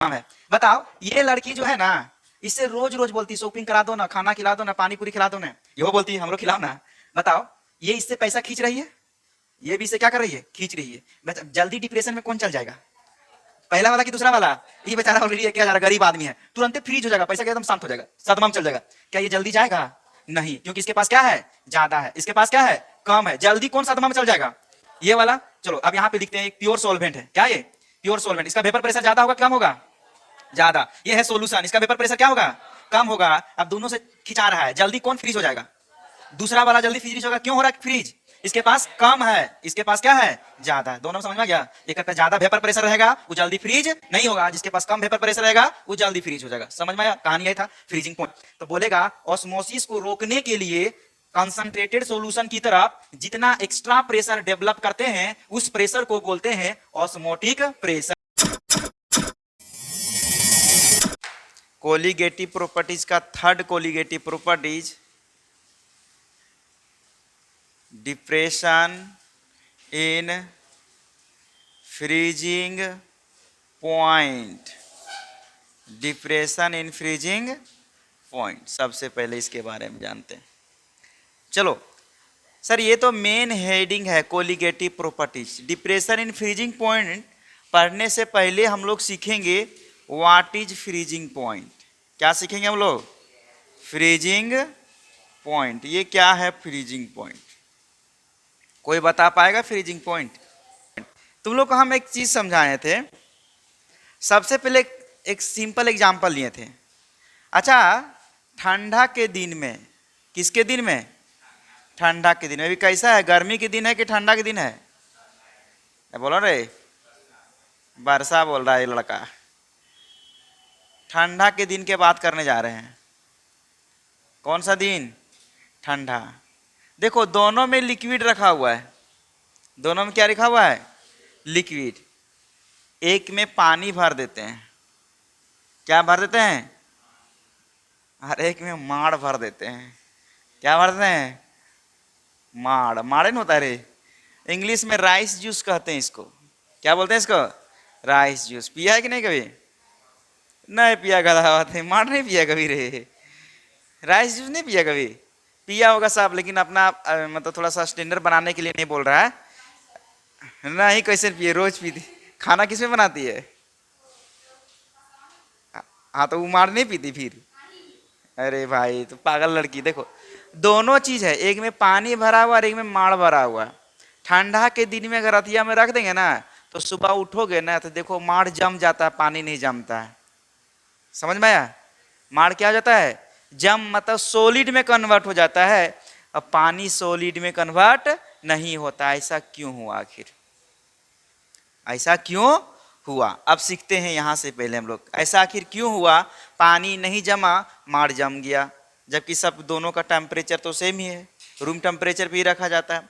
काम है। बताओ ये लड़की जो है ना, इससे रोज रोज बोलती शॉपिंग करा दो ना, खाना खिला दो ना, पानी पूरी खिला दो ना, ये वो बोलती है हमरो खिलाओ ना। बताओ ये इससे पैसा खींच रही है, ये भी इससे क्या कर रही है, खींच रही है। जल्दी डिप्रेशन में कौन चल जाएगा, पहला वाला कि दूसरा वाला? ये बेचारा ऑलरेडी क्या जा रहा, गरीब आदमी है, तुरंत फ्रीज हो जाएगा, पैसा का एकदम शांत हो जाएगा, सदमा में चल जाएगा। क्या ये जल्दी जाएगा? नहीं, क्योंकि इसके पास क्या है, ज्यादा है, इसके पास क्या है, कम है। जल्दी कौन सदमा में चल जाएगा, ये वाला। चलो अब यहाँ पे लिखते हैं एक प्योर सॉल्वेंट है, क्या ये प्योर सॉल्वेंट, इसका वेपर प्रेशर ज्यादा होगा कम होगा, ज्यादा। ये है सोल्यूशन, इसका वेपर प्रेशर क्या होगा, कम होगा। अब दोनों से खिंचा रहा है, जल्दी कौन फ्रीज हो जाएगा, दूसरा वाला जल्दी फ्रीज होगा। क्यों हो रहा है फ्रीज, इसके पास कम है, इसके पास क्या है, ज्यादा है। दोनों समझ में आ गया। एक कहता है ज्यादा वेपर प्रेशर रहेगा वो जल्दी फ्रीज नहीं होगा, जिसके पास कम वेपर प्रेशर रहेगा वो जल्दी फ्रीज हो जाएगा। समझ में आया, कहानी यही था फ्रीजिंग पॉइंट। तो बोलेगा ऑस्मोसिस को रोकने के लिए कंसंट्रेटेड सॉल्यूशन की तरफ जितना एक्स्ट्रा प्रेशर डेवलप करते हैं उस प्रेशर को बोलते हैं ऑस्मोटिक प्रेशर। कोलिगेटिव प्रॉपर्टीज का third colligative properties, depression in freezing point, depression in freezing point. सबसे पहले इसके बारे में जानते हैं। चलो सर ये तो मेन हेडिंग है colligative properties. Depression in freezing point पढ़ने से पहले हम लोग सीखेंगे व्हाट इज फ्रीजिंग पॉइंट। क्या सीखेंगे हम लोग, फ्रीजिंग पॉइंट। ये क्या है फ्रीजिंग पॉइंट, कोई बता पाएगा फ्रीजिंग पॉइंट? तुम लोग को हम एक चीज समझाए थे, सबसे पहले एक सिंपल एग्जांपल लिए थे। अच्छा ठंडा के दिन में, किसके दिन में, ठंडा के दिन में। अभी कैसा है, गर्मी के दिन है कि ठंडा के दिन है, बोलो रे, वर्षा बोल रहा है ये लड़का। ठंडा के दिन के बात करने जा रहे हैं। कौन सा दिन, ठंडा। देखो दोनों में लिक्विड रखा हुआ है, दोनों में क्या रखा हुआ है, लिक्विड। एक में पानी भर देते हैं, क्या भर देते हैं, और एक में माड़ भर देते हैं। क्या भर देते हैं, माड़। माड़े नहीं होता रे, इंग्लिश में राइस जूस कहते हैं इसको। क्या बोलते हैं इसको, राइस जूस। पिया है कि नहीं कभी, नहीं पिया, गधा बात है, माड़ नहीं पिया कभी रे, राइस जूस नहीं पिया कभी। पिया होगा साहब, लेकिन अपना मतलब थोड़ा सा स्टैंडर्ड बनाने के लिए नहीं बोल रहा है। नहीं कैसे पिए, रोज पीती। खाना किसमें बनाती है, हाँ तो वो मार नहीं पीती फिर। अरे भाई तो पागल लड़की। देखो दोनों चीज है, एक में पानी भरा हुआ और एक में माड़ भरा हुआ। ठंडा के दिन में अगर रतिया में रख देंगे ना तो सुबह उठोगे ना तो देखो माड़ जम जाता है, पानी नहीं जमता है। समझ में आया, माड़ क्या हो जाता है, जम मतलब सॉलिड में कन्वर्ट हो जाता है। अब पानी सॉलिड में कन्वर्ट नहीं होता, ऐसा क्यों हुआ आखिर, ऐसा क्यों हुआ। अब सीखते हैं यहां से पहले हम लोग, ऐसा आखिर क्यों हुआ, पानी नहीं जमा माड़ जम गया, जबकि सब दोनों का टेम्परेचर तो सेम ही है, रूम टेम्परेचर पे ही रखा जाता है।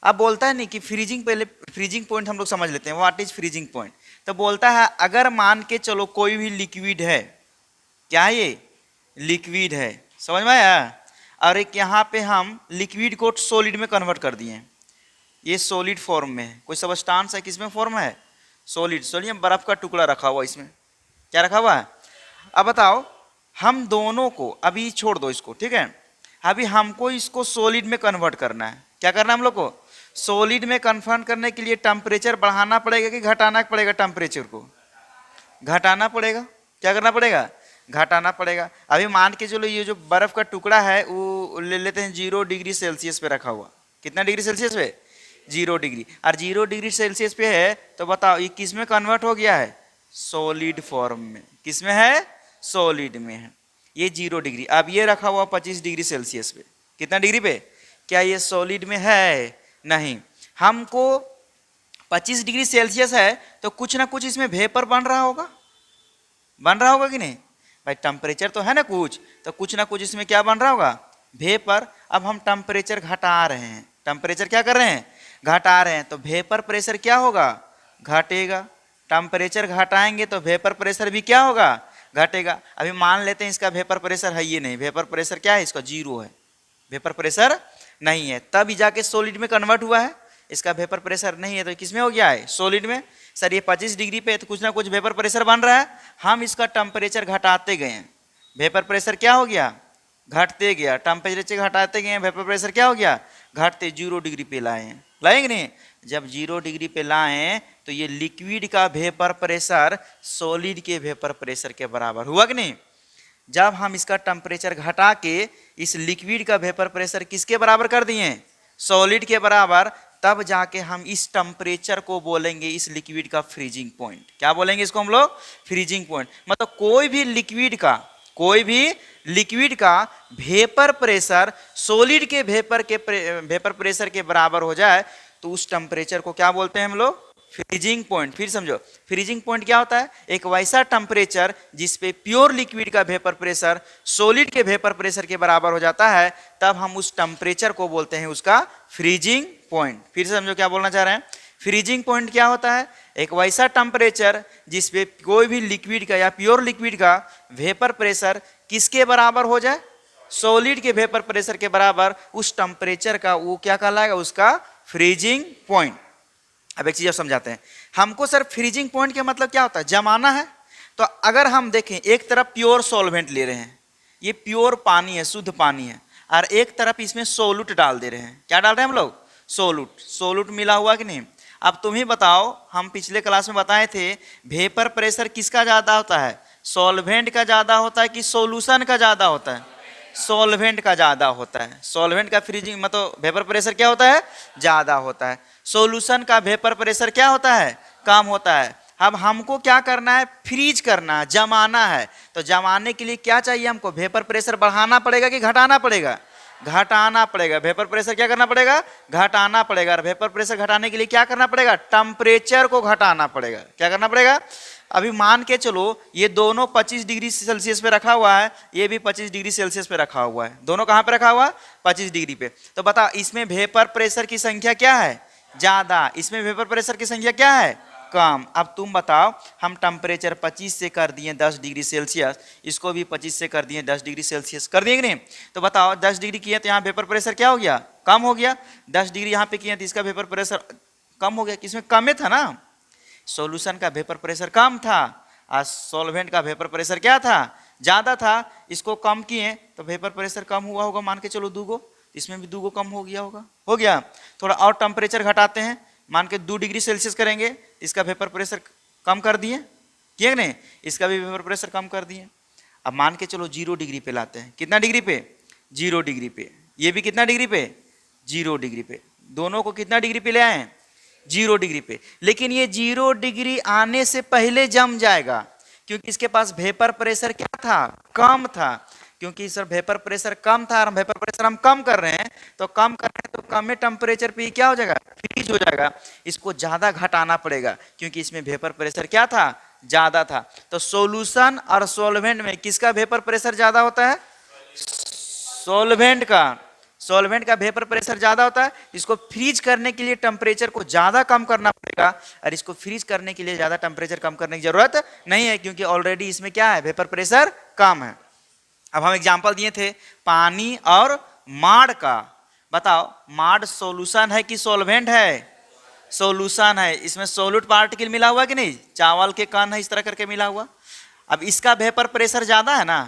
अब बोलता है नहीं कि फ्रीजिंग, पहले फ्रीजिंग पॉइंट हम लोग समझ लेते हैं, व्हाट इज फ्रीजिंग पॉइंट। तो बोलता है अगर मान के चलो कोई भी लिक्विड है, क्या है ये, लिक्विड है, समझ में आया। और एक यहाँ पे हम लिक्विड को सॉलिड में कन्वर्ट कर दिए हैं, ये सॉलिड फॉर्म में है। कोई सबस्टांस है किसमें फॉर्म है, सॉलिड। सोडियम बर्फ का टुकड़ा रखा हुआ, इसमें क्या रखा हुआ है। अब बताओ हम दोनों को, अभी छोड़ दो इसको, ठीक है, अभी हमको इसको सॉलिड में कन्वर्ट करना है। क्या करना है हम लोग को, सॉलिड में कन्वर्ट करने के लिए टेम्परेचर बढ़ाना पड़ेगा कि घटाना पड़ेगा, टेम्परेचर को घटाना पड़ेगा। क्या करना पड़ेगा, घटाना पड़ेगा। अभी मान के चलो ये जो बर्फ का टुकड़ा है वो ले लेते हैं 0 डिग्री सेल्सियस पे रखा हुआ। कितना डिग्री सेल्सियस पे, 0 डिग्री। और 0 डिग्री सेल्सियस पे है तो बताओ ये किस में कन्वर्ट हो गया है, सॉलिड फॉर्म में। किस में है, सॉलिड में है। ये 0 डिग्री। अब ये रखा हुआ 25 डिग्री सेल्सियस पे, कितना डिग्री पे, क्या ये सॉलिड में है, नहीं। हमको 25 डिग्री सेल्सियस है तो कुछ ना कुछ इसमें वेपर बन रहा होगा, बन रहा होगा कि नहीं भाई, टेम्परेचर तो है ना कुछ, तो कुछ ना कुछ इसमें क्या बन रहा होगा, वेपर। अब हम टेम्परेचर घटा रहे हैं, टेम्परेचर क्या कर रहे हैं, घटा रहे हैं, तो वेपर प्रेशर क्या होगा, घटेगा। टेम्परेचर घटाएंगे तो वेपर प्रेशर भी क्या होगा, घटेगा। अभी मान लेते हैं इसका वेपर प्रेशर है ये नहीं, वेपर प्रेशर क्या है इसका, 0 है, वेपर प्रेशर नहीं है, तब जाके सॉलिड में कन्वर्ट हुआ है। इसका वेपर प्रेशर नहीं है, तो किसमें हो गया है? सॉलिड में। सर ये 25 डिग्री पे है तो कुछ ना कुछ वेपर प्रेशर बन रहा है, हम इसका टेम्परेचर घटाते गए, वेपर प्रेशर क्या हो गया? घटते गया। टेम्परेचर घटाते गए, वेपर प्रेशर क्या हो गया? घटते 0 डिग्री पे लाए, लाएंगे नहीं? जब 0 डिग्री पे लाए तो ये लिक्विड का वेपर प्रेशर सॉलिड के वेपर प्रेशर के बराबर हुआ कि नहीं? जब हम इसका टेम्परेचर घटा के इस लिक्विड का वेपर प्रेशर किसके बराबर कर दिए? सॉलिड के बराबर, तब जाके हम इस टेम्परेचर को बोलेंगे इस लिक्विड का फ्रीजिंग पॉइंट। क्या बोलेंगे इसको हम लोग? Freezing point. मतलब कोई भी लिक्विड का वेपर प्रेशर सॉलिड के वेपर प्रेशर के बराबर हो जाए तो उस टेम्परेचर को क्या बोलते हैं हम लोग? Freezing point. फिर समझो, फ्रीजिंग पॉइंट क्या होता है? एक वैसा टेम्परेचर जिसपे प्योर लिक्विड का वेपर प्रेशर सॉलिड के वेपर प्रेशर के बराबर हो जाता है, तब हम उस टेम्परेचर को बोलते हैं उसका फ्रीजिंग पॉइंट। फिर समझो क्या बोलना चाह रहे हैं? फ्रीजिंग पॉइंट क्या होता है? एक वैसा टेम्परेचर जिसपे कोई भी लिक्विड का या प्योर लिक्विड का वेपर प्रेशर किसके बराबर हो जाए? सॉलिड के वेपर प्रेशर के बराबर, उस टेम्परेचर का वो क्या कहलाएगा? उसका फ्रीजिंग पॉइंट। अब एक चीज और समझाते हैं हमको। सर फ्रीजिंग पॉइंट का मतलब क्या होता है? जमाना है। तो अगर हम देखें, एक तरफ प्योर सॉल्वेंट ले रहे हैं, ये प्योर पानी है, शुद्ध पानी है, और एक तरफ इसमें सोलूट डाल दे रहे हैं। क्या डाल रहे हैं हम लोग? सोलूट मिला हुआ कि नहीं? अब तुम ही बताओ, हम पिछले क्लास में बताए थे वेपर प्रेशर किसका ज्यादा होता है? सॉल्वेंट का ज्यादा होता है कि सोल्यूशन का ज्यादा होता है? सॉल्वेंट का ज्यादा होता है। सॉल्वेंट का फ्रीजिंग मतलब वेपर प्रेशर क्या होता है? ज्यादा होता है। सॉल्यूशन का वेपर प्रेशर क्या होता है? कम होता है। अब हमको क्या करना है? फ्रीज करना है, जमाना है। तो जमाने के लिए क्या चाहिए हमको? वेपर प्रेशर बढ़ाना पड़ेगा कि घटाना पड़ेगा? घटाना पड़ेगा। वेपर प्रेशर क्या करना पड़ेगा? घटाना पड़ेगा। और वेपर प्रेशर घटाने के लिए क्या करना पड़ेगा? टेम्परेचर को घटाना पड़ेगा। क्या करना पड़ेगा? अभी मान के चलो ये दोनों 25 डिग्री सेल्सियस पे रखा हुआ है, ये भी 25 डिग्री सेल्सियस पे रखा हुआ है। दोनों कहाँ पे रखा हुआ है? 25 डिग्री पे। तो बता, इसमें वेपर प्रेशर की संख्या क्या है? ज्यादा। इसमें वेपर प्रेशर की संख्या क्या है? कम। अब तुम बताओ, हम टेम्परेचर 25 से कर दिए 10 डिग्री सेल्सियस, इसको भी 25 से कर दिए 10 डिग्री सेल्सियस, कर दिए कि नहीं? तो बताओ 10 डिग्री किए तो यहाँ वेपर प्रेशर क्या हो गया? कम हो गया। 10 डिग्री यहाँ पे किए तो इसका वेपर प्रेशर कम हो गया। किसमें? कम में था ना। सॉल्यूशन का वेपर प्रेशर कम था और सॉल्वेंट का वेपर प्रेशर क्या था? ज्यादा था। इसको कम किए तो वेपर प्रेशर कम हुआ होगा, मान के चलो 2 इसमें भी 2 कम हो गया होगा। हो गया। थोड़ा और टेम्परेचर घटाते हैं, मान के 2 डिग्री सेल्सियस करेंगे, इसका वेपर प्रेशर कम कर दिए, किए नहीं? इसका भी वेपर प्रेशर कम कर दिए। अब मान के चलो 0 डिग्री पे लाते हैं। कितना डिग्री पे? 0 डिग्री पे। ये भी कितना डिग्री पे? 0 डिग्री पे। दोनों को कितना डिग्री पे ले आए? 0 डिग्री पे। लेकिन ये 0 डिग्री आने से पहले जम जाएगा, क्योंकि इसके पास वेपर प्रेशर क्या था? कम था। क्योंकि सर वेपर प्रेशर कम था और वेपर प्रेशर हम कम कर रहे हैं, तो कम कर रहे हैं तो कम टेम्परेचर पे क्या हो जाएगा? फ्रीज हो जाएगा। इसको ज्यादा घटाना पड़ेगा, क्योंकि इसमें वेपर प्रेशर क्या था? ज्यादा था। तो सॉल्यूशन और सॉल्वेंट में किसका वेपर प्रेशर ज्यादा होता है? सॉल्वेंट का वेपर प्रेशर ज्यादा होता है। इसको फ्रीज करने के लिए टेम्परेचर को ज्यादा कम करना पड़ेगा, और इसको फ्रीज करने के लिए ज्यादा टेम्परेचर कम करने की जरूरत नहीं है, क्योंकि ऑलरेडी इसमें क्या है? वेपर प्रेशर कम है। अब हम एग्जांपल दिए थे पानी और माड़ का। बताओ, माड़ सॉल्यूशन है कि सॉल्वेंट है? सॉल्यूशन है। इसमें सोल्यूट पार्टिकल मिला हुआ कि नहीं? चावल के कण है इस तरह करके मिला हुआ। अब इसका वेपर प्रेशर ज्यादा है ना,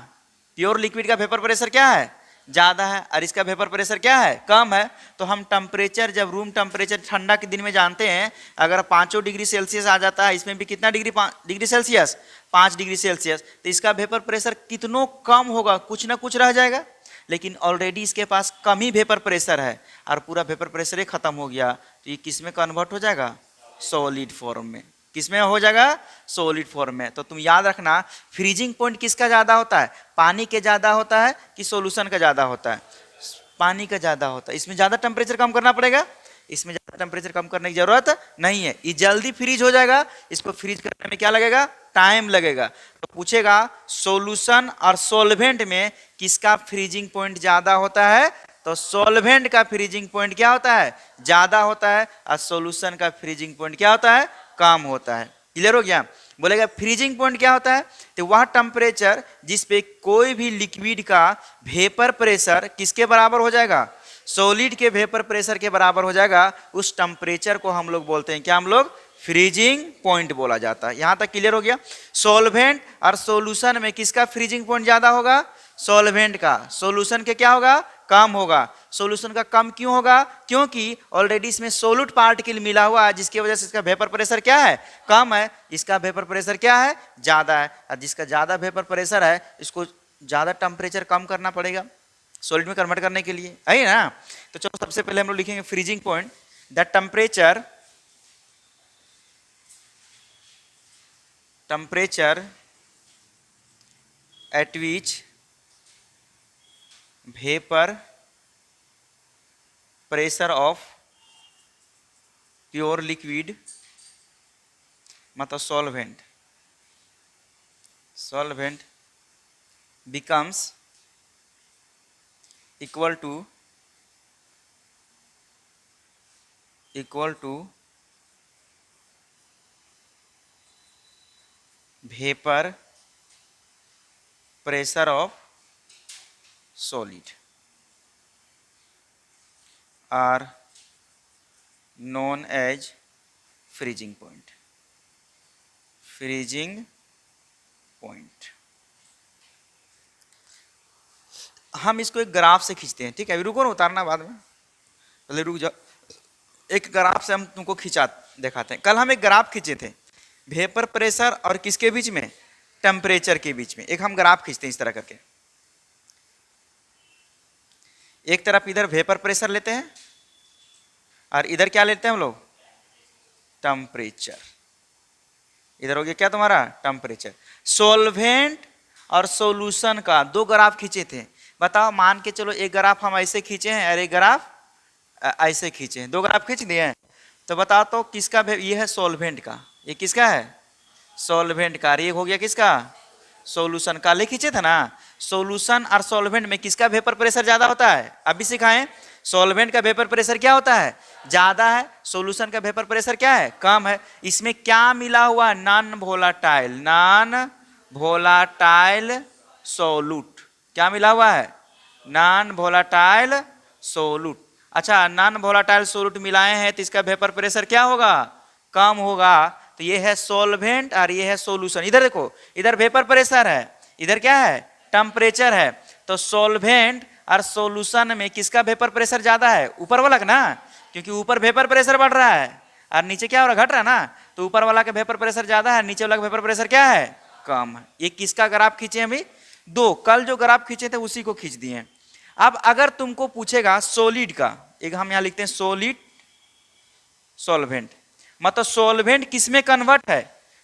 प्योर लिक्विड का वेपर प्रेशर क्या है? ज्यादा है, और इसका वेपर प्रेशर क्या है? कम है। तो हम टेम्परेचर, जब रूम टेम्परेचर ठंडा के दिन में जानते हैं, अगर 5 डिग्री सेल्सियस आ जाता है, इसमें भी कितना डिग्री सेल्सियस? 5 degree Celsius. तो इसका वेपर प्रेशर कितनों कम होगा? कुछ ना कुछ रह जाएगा। लेकिन ऑलरेडी इसके पास कम ही वेपर प्रेशर है और पूरा वेपर प्रेशर ही खत्म हो गया, तो ये किस में कन्वर्ट हो जाएगा? सॉलिड फॉर्म में। किसमें हो जाएगा? सॉलिड फॉर्म में। तो तुम याद रखना, फ्रीजिंग पॉइंट किसका ज्यादा होता है? पानी के ज्यादा होता है कि सॉल्यूशन का ज्यादा होता है? पानी का ज्यादा होता है। इसमें ज्यादा टेम्परेचर कम करना पड़ेगा, इसमें ज्यादा टेम्परेचर कम करने की जरूरत नहीं है। ये जल्दी फ्रीज हो जाएगा। इसको फ्रीज करने में क्या लगेगा? टाइम लगेगा। तो पूछेगा सॉल्यूशन और सॉल्वेंट में किसका फ्रीजिंग पॉइंट ज्यादा होता है? तो सॉल्वेंट का फ्रीजिंग पॉइंट क्या होता है? ज्यादा होता है, और सॉल्यूशन का फ्रीजिंग पॉइंट क्या होता है? कम होता है। क्लियर हो गया? बोलेगा फ्रीजिंग पॉइंट क्या होता है? तो वह टेम्परेचर जिस पे कोई भी लिक्विड का वेपर प्रेशर किसके बराबर हो जाएगा? सॉलिड के वेपर प्रेशर के बराबर हो जाएगा, उस टेम्परेचर को हम लोग बोलते हैं क्या, हम लोग फ्रीजिंग पॉइंट बोला जाता है। यहां तक क्लियर हो गया। सॉल्वेंट और सॉल्यूशन में किसका फ्रीजिंग पॉइंट ज्यादा होगा, सॉल्वेंट का। सॉल्यूशन के क्या होगा, कम होगा। सॉल्यूशन का कम क्यों होगा, क्योंकि ऑलरेडी इसमें सोल्यूट पार्टिकल मिला हुआ है, जिसकी वजह से इसका वेपर प्रेशर क्या है, कम है। इसका वेपर प्रेशर क्या है, ज्यादा है। और जिसका ज्यादा वेपर प्रेशर है, इसको ज्यादा टेम्परेचर कम करना पड़ेगा सॉलिड में कन्वर्ट करने के लिए, है ना। तो चलो सबसे पहले हम लोग लिखेंगे freezing point, the temperature at which vapor pressure of pure liquid मतलब solvent becomes equal to vapor pressure of solid are known as freezing point। हम इसको एक ग्राफ से खींचते हैं, ठीक है। अभी रुको ना, उतारना बाद में, पहले रुक जाओ। एक ग्राफ से हम तुमको खिंचा दिखाते हैं। कल हम एक ग्राफ खींचे थे वेपर प्रेशर और किसके बीच में, टेम्परेचर के बीच में। एक हम ग्राफ खींचते हैं इस तरह करके, एक तरफ इधर वेपर प्रेशर लेते हैं और इधर क्या लेते हैं हम लोग, टेम्परेचर। इधर हो गया क्या तुम्हारा, टेम्परेचर। सॉल्वेंट और सॉल्यूशन का दो ग्राफ खींचे थे। बताओ, मान के चलो एक ग्राफ हम ऐसे खींचे हैं और एक ग्राफ ऐसे खींचे हैं, दो ग्राफ खींच दिए हैं। तो बताओ तो किसका, ये है सॉल्वेंट का, ये किसका है, सॉल्वेंट का। ये हो गया किसका, सॉल्यूशन का। ले खींचे थे ना। सॉल्यूशन और सॉल्वेंट में किसका वेपर प्रेशर ज्यादा होता है, अभी सिखाएं। सॉल्वेंट का वेपर प्रेशर क्या होता है, ज्यादा है। सॉल्यूशन का वेपर प्रेशर क्या है, कम है। इसमें क्या मिला हुआ, नॉन वोलाटाइल सोलूट। क्या मिला हुआ है, नॉन वोलाटाइल सोलूट। अच्छा, नॉन वोलाटाइल सोलूट मिलाए हैं तो इसका वेपर प्रेशर क्या होगा, कम होगा। तो ये है सॉल्वेंट और ये है सॉल्यूशन। इधर देखो, इधर वेपर प्रेशर है, इधर क्या है, टेम्परेचर है। तो सॉल्वेंट और सॉल्यूशन में किसका वेपर प्रेशर ज्यादा है, ऊपर वाला का ना, क्योंकि ऊपर वेपर प्रेशर बढ़ रहा है और नीचे क्या हो रहा है, घट रहा है ना। तो ऊपर वाला का वेपर प्रेशर ज्यादा है, नीचे वाला का वेपर प्रेशर क्या है, कम है। ये किसका ग्राफ खींचे अभी, दो, कल जो ग्राफ खींचे थे उसी को खींच दिए। अब अगर तुमको पूछेगा सॉलिड का, एक हम यहां लिखते हैं सॉलिड सॉल्वेंट, मतलब सॉल्वेंट किस में कन्वर्ट है,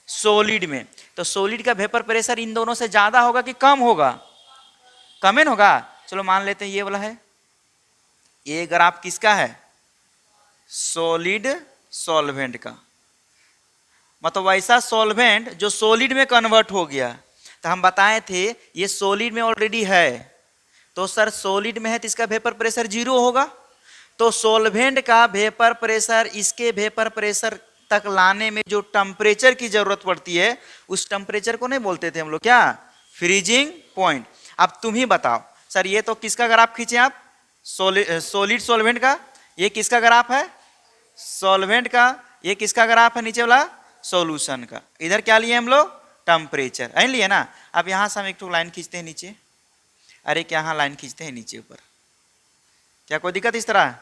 सॉलिड में। तो सॉलिड का वेपर प्रेशर इन दोनों से ज्यादा होगा कि कम होगा, कम होगा। चलो मान लेते हैं ये वाला है, ये ग्राफ किसका है, सॉलिड सॉल्वेंट का। मतलब वैसा सॉल्वेंट जो सॉलिड में कन्वर्ट हो गया। तो हम बताए थे ये सॉलिड में ऑलरेडी है, तो सर सॉलिड में है तो इसका वेपर प्रेशर 0 होगा। तो सॉल्वेंट का वेपर प्रेशर इसके वेपर प्रेशर तक लाने में जो टेम्परेचर की जरूरत पड़ती है, उस टेम्परेचर को नहीं बोलते थे हम लोग क्या, फ्रीजिंग पॉइंट। अब तुम ही बताओ सर, ये तो किसका ग्राफ खींचे आप, सॉलिड सॉल्वेंट का। ये किसका ग्राफ है, सॉल्वेंट का। ये किसका ग्राफ है, नीचे वाला सॉल्यूशन का। इधर क्या लिए हम लोग, टेम्परेचर, ऐ लिए ना। अब यहां से हम एक तो लाइन खींचते हैं नीचे, अरे क्या, यहां लाइन खींचते हैं नीचे ऊपर, क्या कोई दिक्कत इस तरह।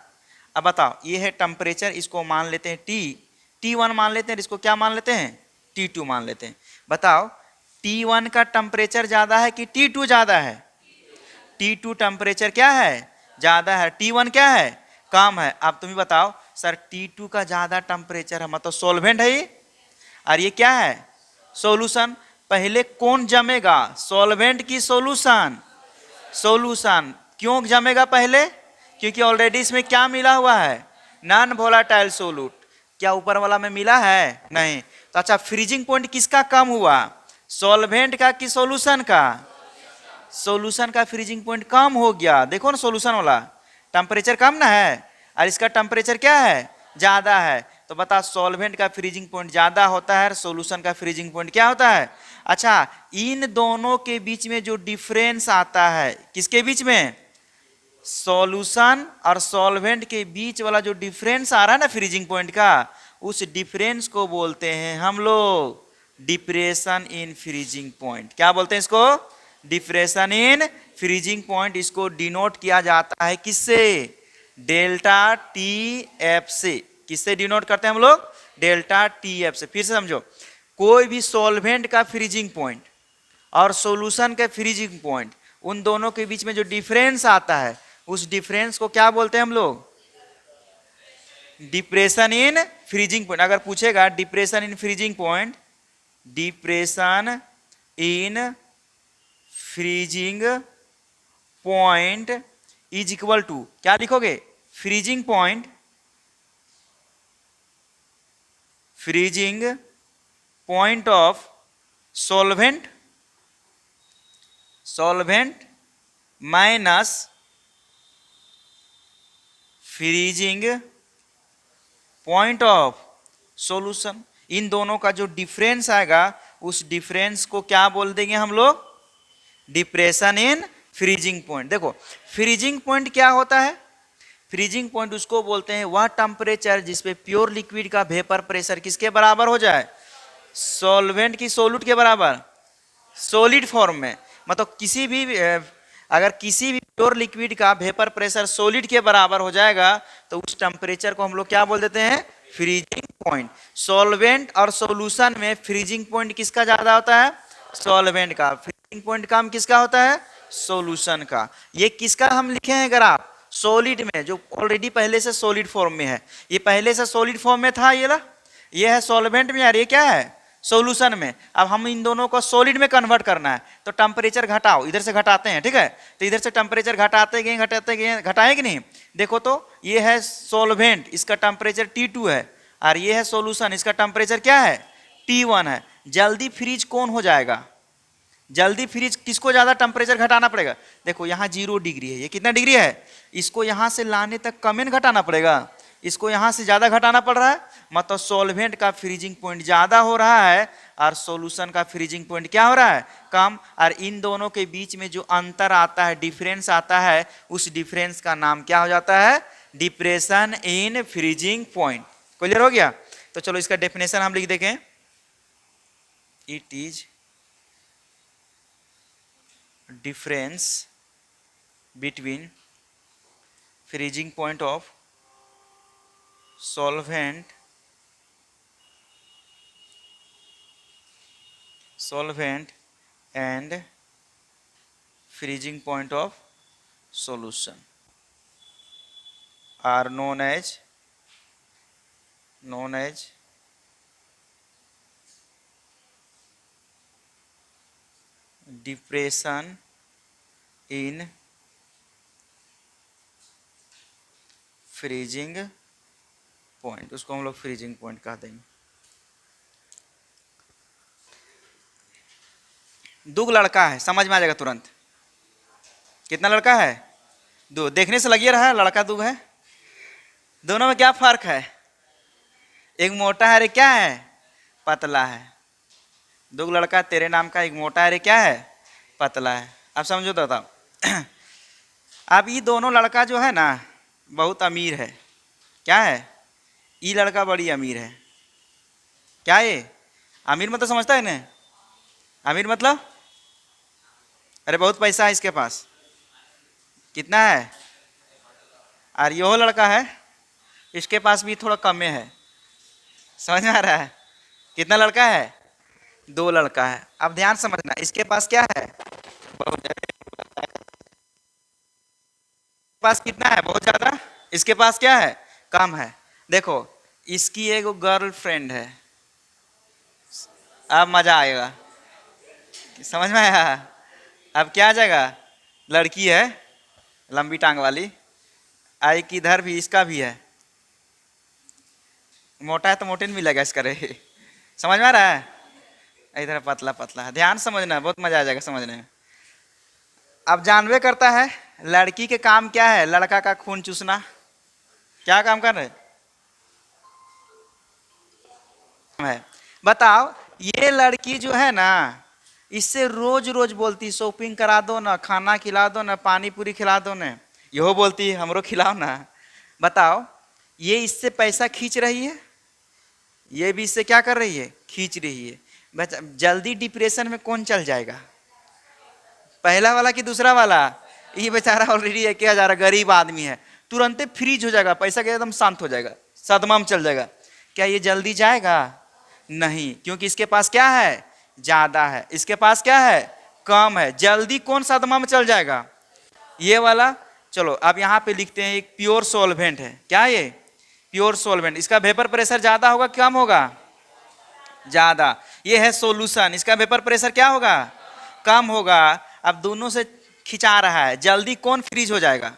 अब बताओ, ये है टेम्परेचर, इसको मान लेते हैं T1 मान लेते हैं, इसको क्या मान लेते हैं, T2 मान लेते हैं। बताओ T1 का टेम्परेचर ज्यादा है कि T2 ज्यादा है, T2 टेम्परेचर क्या है, ज्यादा है, T1 क्या है, कम है। अब तुम ही बताओ सर, T2 का ज्यादा टेम्परेचर है, मतलब सॉल्वेंट है ये, और ये क्या है, सॉल्यूशन। पहले कौन जमेगा, सॉल्वेंट की सॉल्यूशन, सॉल्यूशन। क्यों जमेगा पहले, क्योंकि ऑलरेडी इसमें क्या मिला हुआ है, नॉन वोलाटाइल सोलूट। क्या ऊपर वाला में मिला है, नहीं। तो अच्छा, फ्रीजिंग पॉइंट किसका कम हुआ, सॉल्वेंट का कि सॉल्यूशन का, सॉल्यूशन का फ्रीजिंग पॉइंट कम हो गया। देखो ना, सॉल्यूशन वाला टेम्परेचर कम ना है और इसका टेम्परेचर क्या है, ज्यादा है। तो बता, सॉल्वेंट का फ्रीजिंग पॉइंट ज्यादा होता है, सॉल्यूशन का फ्रीजिंग पॉइंट क्या होता है। अच्छा, इन दोनों के बीच में जो डिफरेंस आता है, किसके बीच में, सॉल्यूशन और सॉल्वेंट के बीच वाला जो डिफरेंस आ रहा है ना फ्रीजिंग पॉइंट का, उस डिफरेंस को बोलते हैं हम लोग डिप्रेशन इन फ्रीजिंग पॉइंट। क्या बोलते हैं इसको? Depression in freezing point. इसको डिनोट किया जाता है किससे? डेल्टा टी एफ से। किससे डिनोट करते हैं हम लोग? डेल्टा टी एफ से। फिर से समझो, कोई भी सॉल्वेंट का फ्रीजिंग पॉइंट और सॉल्यूशन का फ्रीजिंग पॉइंट, उन दोनों के बीच में जो डिफरेंस आता है, उस डिफरेंस को क्या बोलते हैं हम लोग? Depression in freezing point. अगर पूछेगा depression in freezing point, depression in freezing point is equal to, क्या लिखोगे? Freezing point, freezing point of solvent, solvent minus freezing point of solution. इन दोनों का जो डिफरेंस आएगा, उस डिफरेंस को क्या बोल देंगे हम लोग? Depression in freezing point. देखो, फ्रीजिंग पॉइंट क्या होता है? फ्रीजिंग पॉइंट उसको बोलते हैं वह टेम्परेचर जिसपे प्योर लिक्विड का वेपर प्रेशर किसके बराबर हो जाए? सॉल्वेंट की सोल्यूट के बराबर, सॉलिड फॉर्म में। मतलब किसी भी अगर किसी भी प्योर लिक्विड का वेपर प्रेशर सॉलिड के बराबर हो जाएगा, तो उस टेम्परेचर को हम लोग क्या बोल देते हैं? Freezing point. सॉल्वेंट और सॉल्यूशन में फ्रीजिंग पॉइंट किसका ज्यादा होता है? सॉल्वेंट का। फ्रीजिंग पॉइंट कम किसका होता है? सॉल्यूशन का। ये किसका हम लिखे हैं ग्राफ? सॉलिड में, जो ऑलरेडी पहले से सॉलिड फॉर्म में है। ये पहले से सॉलिड फॉर्म में था, ये है सॉल्वेंट में, यार ये क्या है? सॉल्यूशन में। अब हम इन दोनों को सॉलिड में कन्वर्ट करना है, तो टेम्परेचर घटाओ, इधर से घटाते हैं, ठीक है? तो इधर से टेम्परेचर घटाते गए, घटाए कि नहीं? देखो तो ये है सॉल्वेंट, इसका टेम्परेचर T2 है, और ये है सॉल्यूशन, इसका टेम्परेचर क्या है? T1 है। जल्दी फ्रीज कौन हो जाएगा? जल्दी फ्रीज किसको ज्यादा टेम्परेचर घटाना पड़ेगा? देखो यहाँ 0 डिग्री है, ये कितना डिग्री है? इसको यहाँ से लाने तक कमेंट घटाना पड़ेगा, इसको यहाँ से ज्यादा घटाना पड़ रहा है। मतलब सॉल्वेंट का फ्रीजिंग पॉइंट ज्यादा हो रहा है और सॉल्यूशन का फ्रीजिंग पॉइंट क्या हो रहा है? कम। और इन दोनों के बीच में जो अंतर आता है, डिफरेंस आता है, उस डिफरेंस का नाम क्या हो जाता है? Depression in freezing point. Clear हो गया? तो चलो इसका डेफिनेशन हम लिख देखें। It is difference between freezing point of solvent and freezing point of solution are known as depression in freezing point. उसको हम लोग फ्रीजिंग पॉइंट कह देंगे। दो लड़का है, समझ में आ जाएगा तुरंत। कितना लड़का है? दो। देखने से लगी रहा है लड़का दो है। दोनों में क्या फर्क है? एक मोटा है, अरे क्या है? पतला है। दो लड़का तेरे नाम का, एक मोटा है, अरे क्या है? पतला है। अब समझो तो बताओ। अब ये दोनों लड़का जो है ना, बहुत अमीर है। क्या है? ये लड़का बड़ी अमीर है। क्या ये अमीर मतलब समझता है ना? अमीर मतलब अरे बहुत पैसा है इसके पास। कितना है? और यो लड़का है, इसके पास भी थोड़ा कमे है। समझ में आ रहा है? कितना लड़का है? दो लड़का है। अब ध्यान समझना, इसके पास क्या है? बहुत ज्यादा। पास कितना है? बहुत ज्यादा। इसके पास क्या है? कम है। देखो, इसकी एक गर्लफ्रेंड है। अब मजा आएगा। समझ में आया? अब क्या आ जाएगा? लड़की है लंबी टांग वाली, आई किधर भी इसका भी है। मोटा है तो मोटे नहीं मिलेगा इसका रहे। समझ में आ रहा है? इधर पतला पतला है। ध्यान समझना, बहुत मजा आ जाएगा समझने में। अब जानवे करता है लड़की के काम क्या है? लड़का का खून चूसना। क्या काम कर रहे है? बताओ, ये लड़की जो है ना, इससे रोज रोज बोलती शॉपिंग करा दो ना, खाना खिला दो ना, पानी पूरी खिला दो ना। यो बोलती है हमरो खिलाओ ना। बताओ, ये इससे पैसा खींच रही है, ये भी इससे क्या कर रही है, खींच रही है। बस जल्दी डिप्रेशन में कौन चल जाएगा, पहला वाला कि दूसरा वाला? ये बेचारा ऑलरेडी 1,000 गरीब आदमी है, तुरंत फ्रीज हो जाएगा, पैसा के एकदम शांत हो जाएगा, सदमा में चल जाएगा। क्या ये जल्दी जाएगा? नहीं, क्योंकि इसके पास क्या है, ज्यादा है, इसके पास क्या है, कम है। जल्दी कौन सदमा में चल जाएगा, ये वाला। चलो अब यहाँ पे लिखते हैं, एक प्योर सॉल्वेंट है, क्या ये, प्योर सॉल्वेंट। इसका वेपर प्रेशर ज्यादा होगा कम होगा, ज्यादा। ये है सॉल्यूशन, इसका वेपर प्रेशर क्या होगा, कम होगा। अब दोनों से खिंचा रहा है, जल्दी कौन फ्रीज हो जाएगा,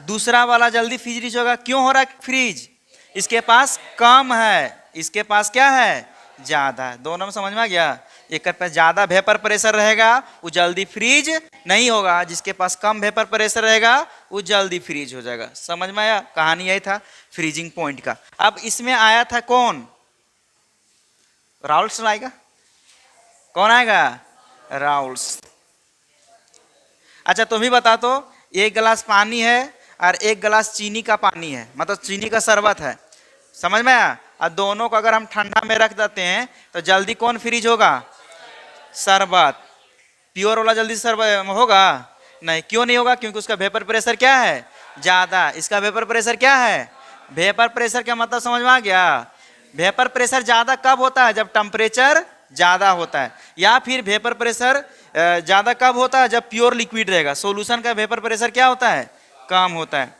दूसरा वाला जल्दी फ्रीज होगा। क्यों हो रहा है फ्रीज, इसके पास कम है, इसके पास क्या है, ज्यादा। दोनों में समझ में आ गया? एक के पास ज्यादा वेपर प्रेशर रहेगा वो जल्दी फ्रीज नहीं होगा, जिसके पास कम वेपर प्रेशर रहेगा वो जल्दी फ्रीज हो जाएगा। समझ में आया? कहानी यही था फ्रीजिंग पॉइंट का। अब इसमें आया था कौन, राउल्स आएगा, कौन आएगा, राउल्स। अच्छा तुम ही बता, तो एक गिलास पानी है और एक गिलास चीनी का पानी है, मतलब चीनी का शरबत है, समझ में आया? और दोनों को अगर हम ठंडा में रख देते हैं तो जल्दी कौन फ्रीज होगा, शरबत। प्योर वाला जल्दी शरबत होगा नहीं, क्यों नहीं होगा, क्योंकि उसका वेपर प्रेशर क्या है, ज्यादा। इसका वेपर प्रेशर क्या है, वेपर प्रेशर का मतलब समझ में आ गया? वेपर प्रेशर ज्यादा कब होता है, जब टेम्परेचर ज्यादा होता है, या फिर वेपर प्रेशर ज्यादा कब होता है, जब प्योर लिक्विड रहेगा। सॉल्यूशन का वेपर प्रेशर क्या होता है, कम होता है।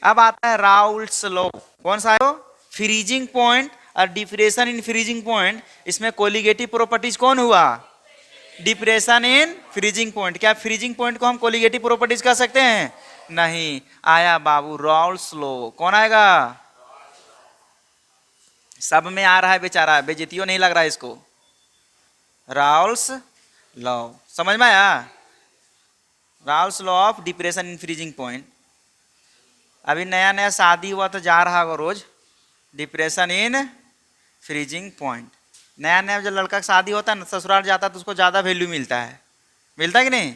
अब आता है राउल्स लॉ, कौन सा है वो, फ्रीजिंग पॉइंट और डिप्रेशन इन फ्रीजिंग पॉइंट। इसमें कोलिगेटिव प्रॉपर्टीज कौन हुआ, डिप्रेशन इन फ्रीजिंग पॉइंट। क्या फ्रीजिंग पॉइंट को हम कोलिगेटिव प्रॉपर्टीज कह सकते हैं, नहीं। आया बाबू राउल्स लॉ, कौन आएगा, सब में आ रहा है बेचारा, बेइज्जतियों नहीं लग रहा है इसको, राउल्स लॉ। समझ में आया, Raoult's law of depression in freezing point. अभी नया नया शादी हुआ तो जा रहा होगा रोज, डिप्रेशन इन फ्रीजिंग पॉइंट। नया नया जब लड़का का शादी होता है ना, ससुराल जाता है तो उसको ज़्यादा वैल्यू मिलता है, मिलता है कि नहीं?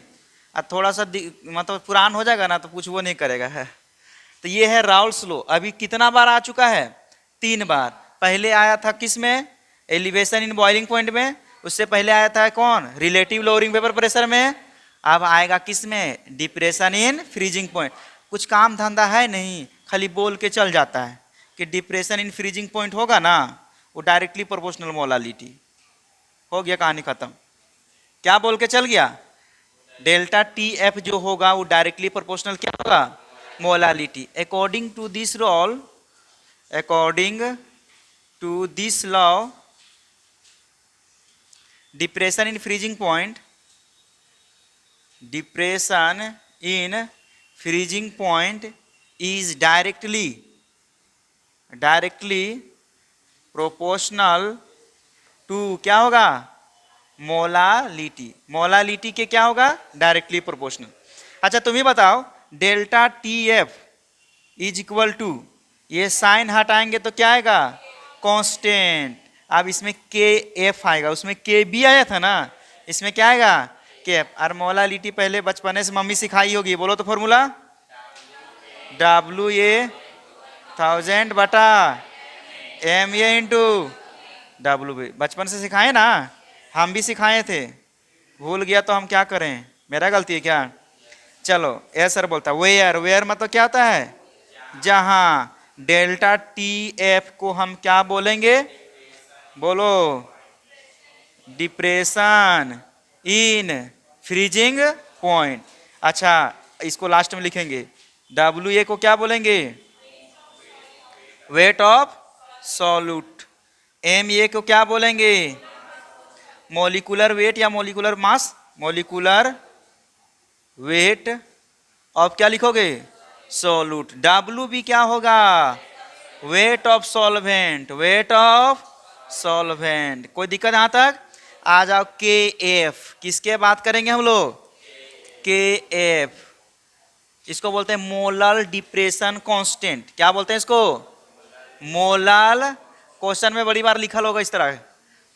अब थोड़ा सा मतलब पुरान हो जाएगा ना तो कुछ वो नहीं करेगा है। तो ये है राउल्स लॉ। अभी कितना बार आ चुका है, 3 बार। पहले आया था किस में, एलिवेशन इन बॉइलिंग पॉइंट में। उससे पहले आया था कौन, रिलेटिव लोअरिंग वेपर प्रेशर में। अब आएगा किस में, डिप्रेशन इन फ्रीजिंग पॉइंट। कुछ काम धंधा है नहीं, खाली बोल के चल जाता है कि डिप्रेशन इन फ्रीजिंग पॉइंट होगा ना, वो डायरेक्टली प्रोपोर्शनल मोलालिटी। हो गया, कहानी खत्म। क्या बोल के चल गया, डेल्टा टी एफ जो होगा वो डायरेक्टली प्रोपोर्शनल क्या होगा, molality. According to this rule, according to this law, depression in freezing point, depression in freezing point is directly proportional to क्या होगा, मोलालिटी। मोलालिटी के क्या होगा, डायरेक्टली प्रोपोर्शनल। अच्छा तुम ही बताओ, delta T F is equal to, ये साइन हटाएंगे तो क्या आएगा, कांस्टेंट। अब इसमें के एफ आएगा, उसमें के बी आया था ना, इसमें क्या आएगा, के एफ। और मोलालिटी पहले बचपने से मम्मी सिखाई होगी, बोलो तो फॉर्मूला, डब्ल्यू ए 1000 बटा M A into W B. बचपन से सिखाए ना, हम भी सिखाए थे, भूल गया तो हम क्या करें, मेरा गलती है क्या? चलो ए सर बोलता वेयर, वेयर मतलब क्या होता है, जहां। डेल्टा टी एफ को हम क्या बोलेंगे, बोलो, डिप्रेशन इन फ्रीजिंग पॉइंट। अच्छा इसको लास्ट में लिखेंगे, डब्ल्यू ए को क्या बोलेंगे, weight of solute. M A को क्या बोलेंगे, मॉलिक्यूलर वेट या molecular mass, molecular weight of क्या लिखोगे, सॉल्यूट। डब्ल्यू बी क्या होगा, weight of solvent, weight of solvent. कोई दिक्कत यहां तक? आ जाओ के एफ, किसके बात करेंगे हम लोग, के एफ। इसको बोलते हैं मोलल डिप्रेशन कांस्टेंट। क्या बोलते हैं इसको, मोलल। क्वेश्चन में बड़ी बार लिखा होगा इस तरह,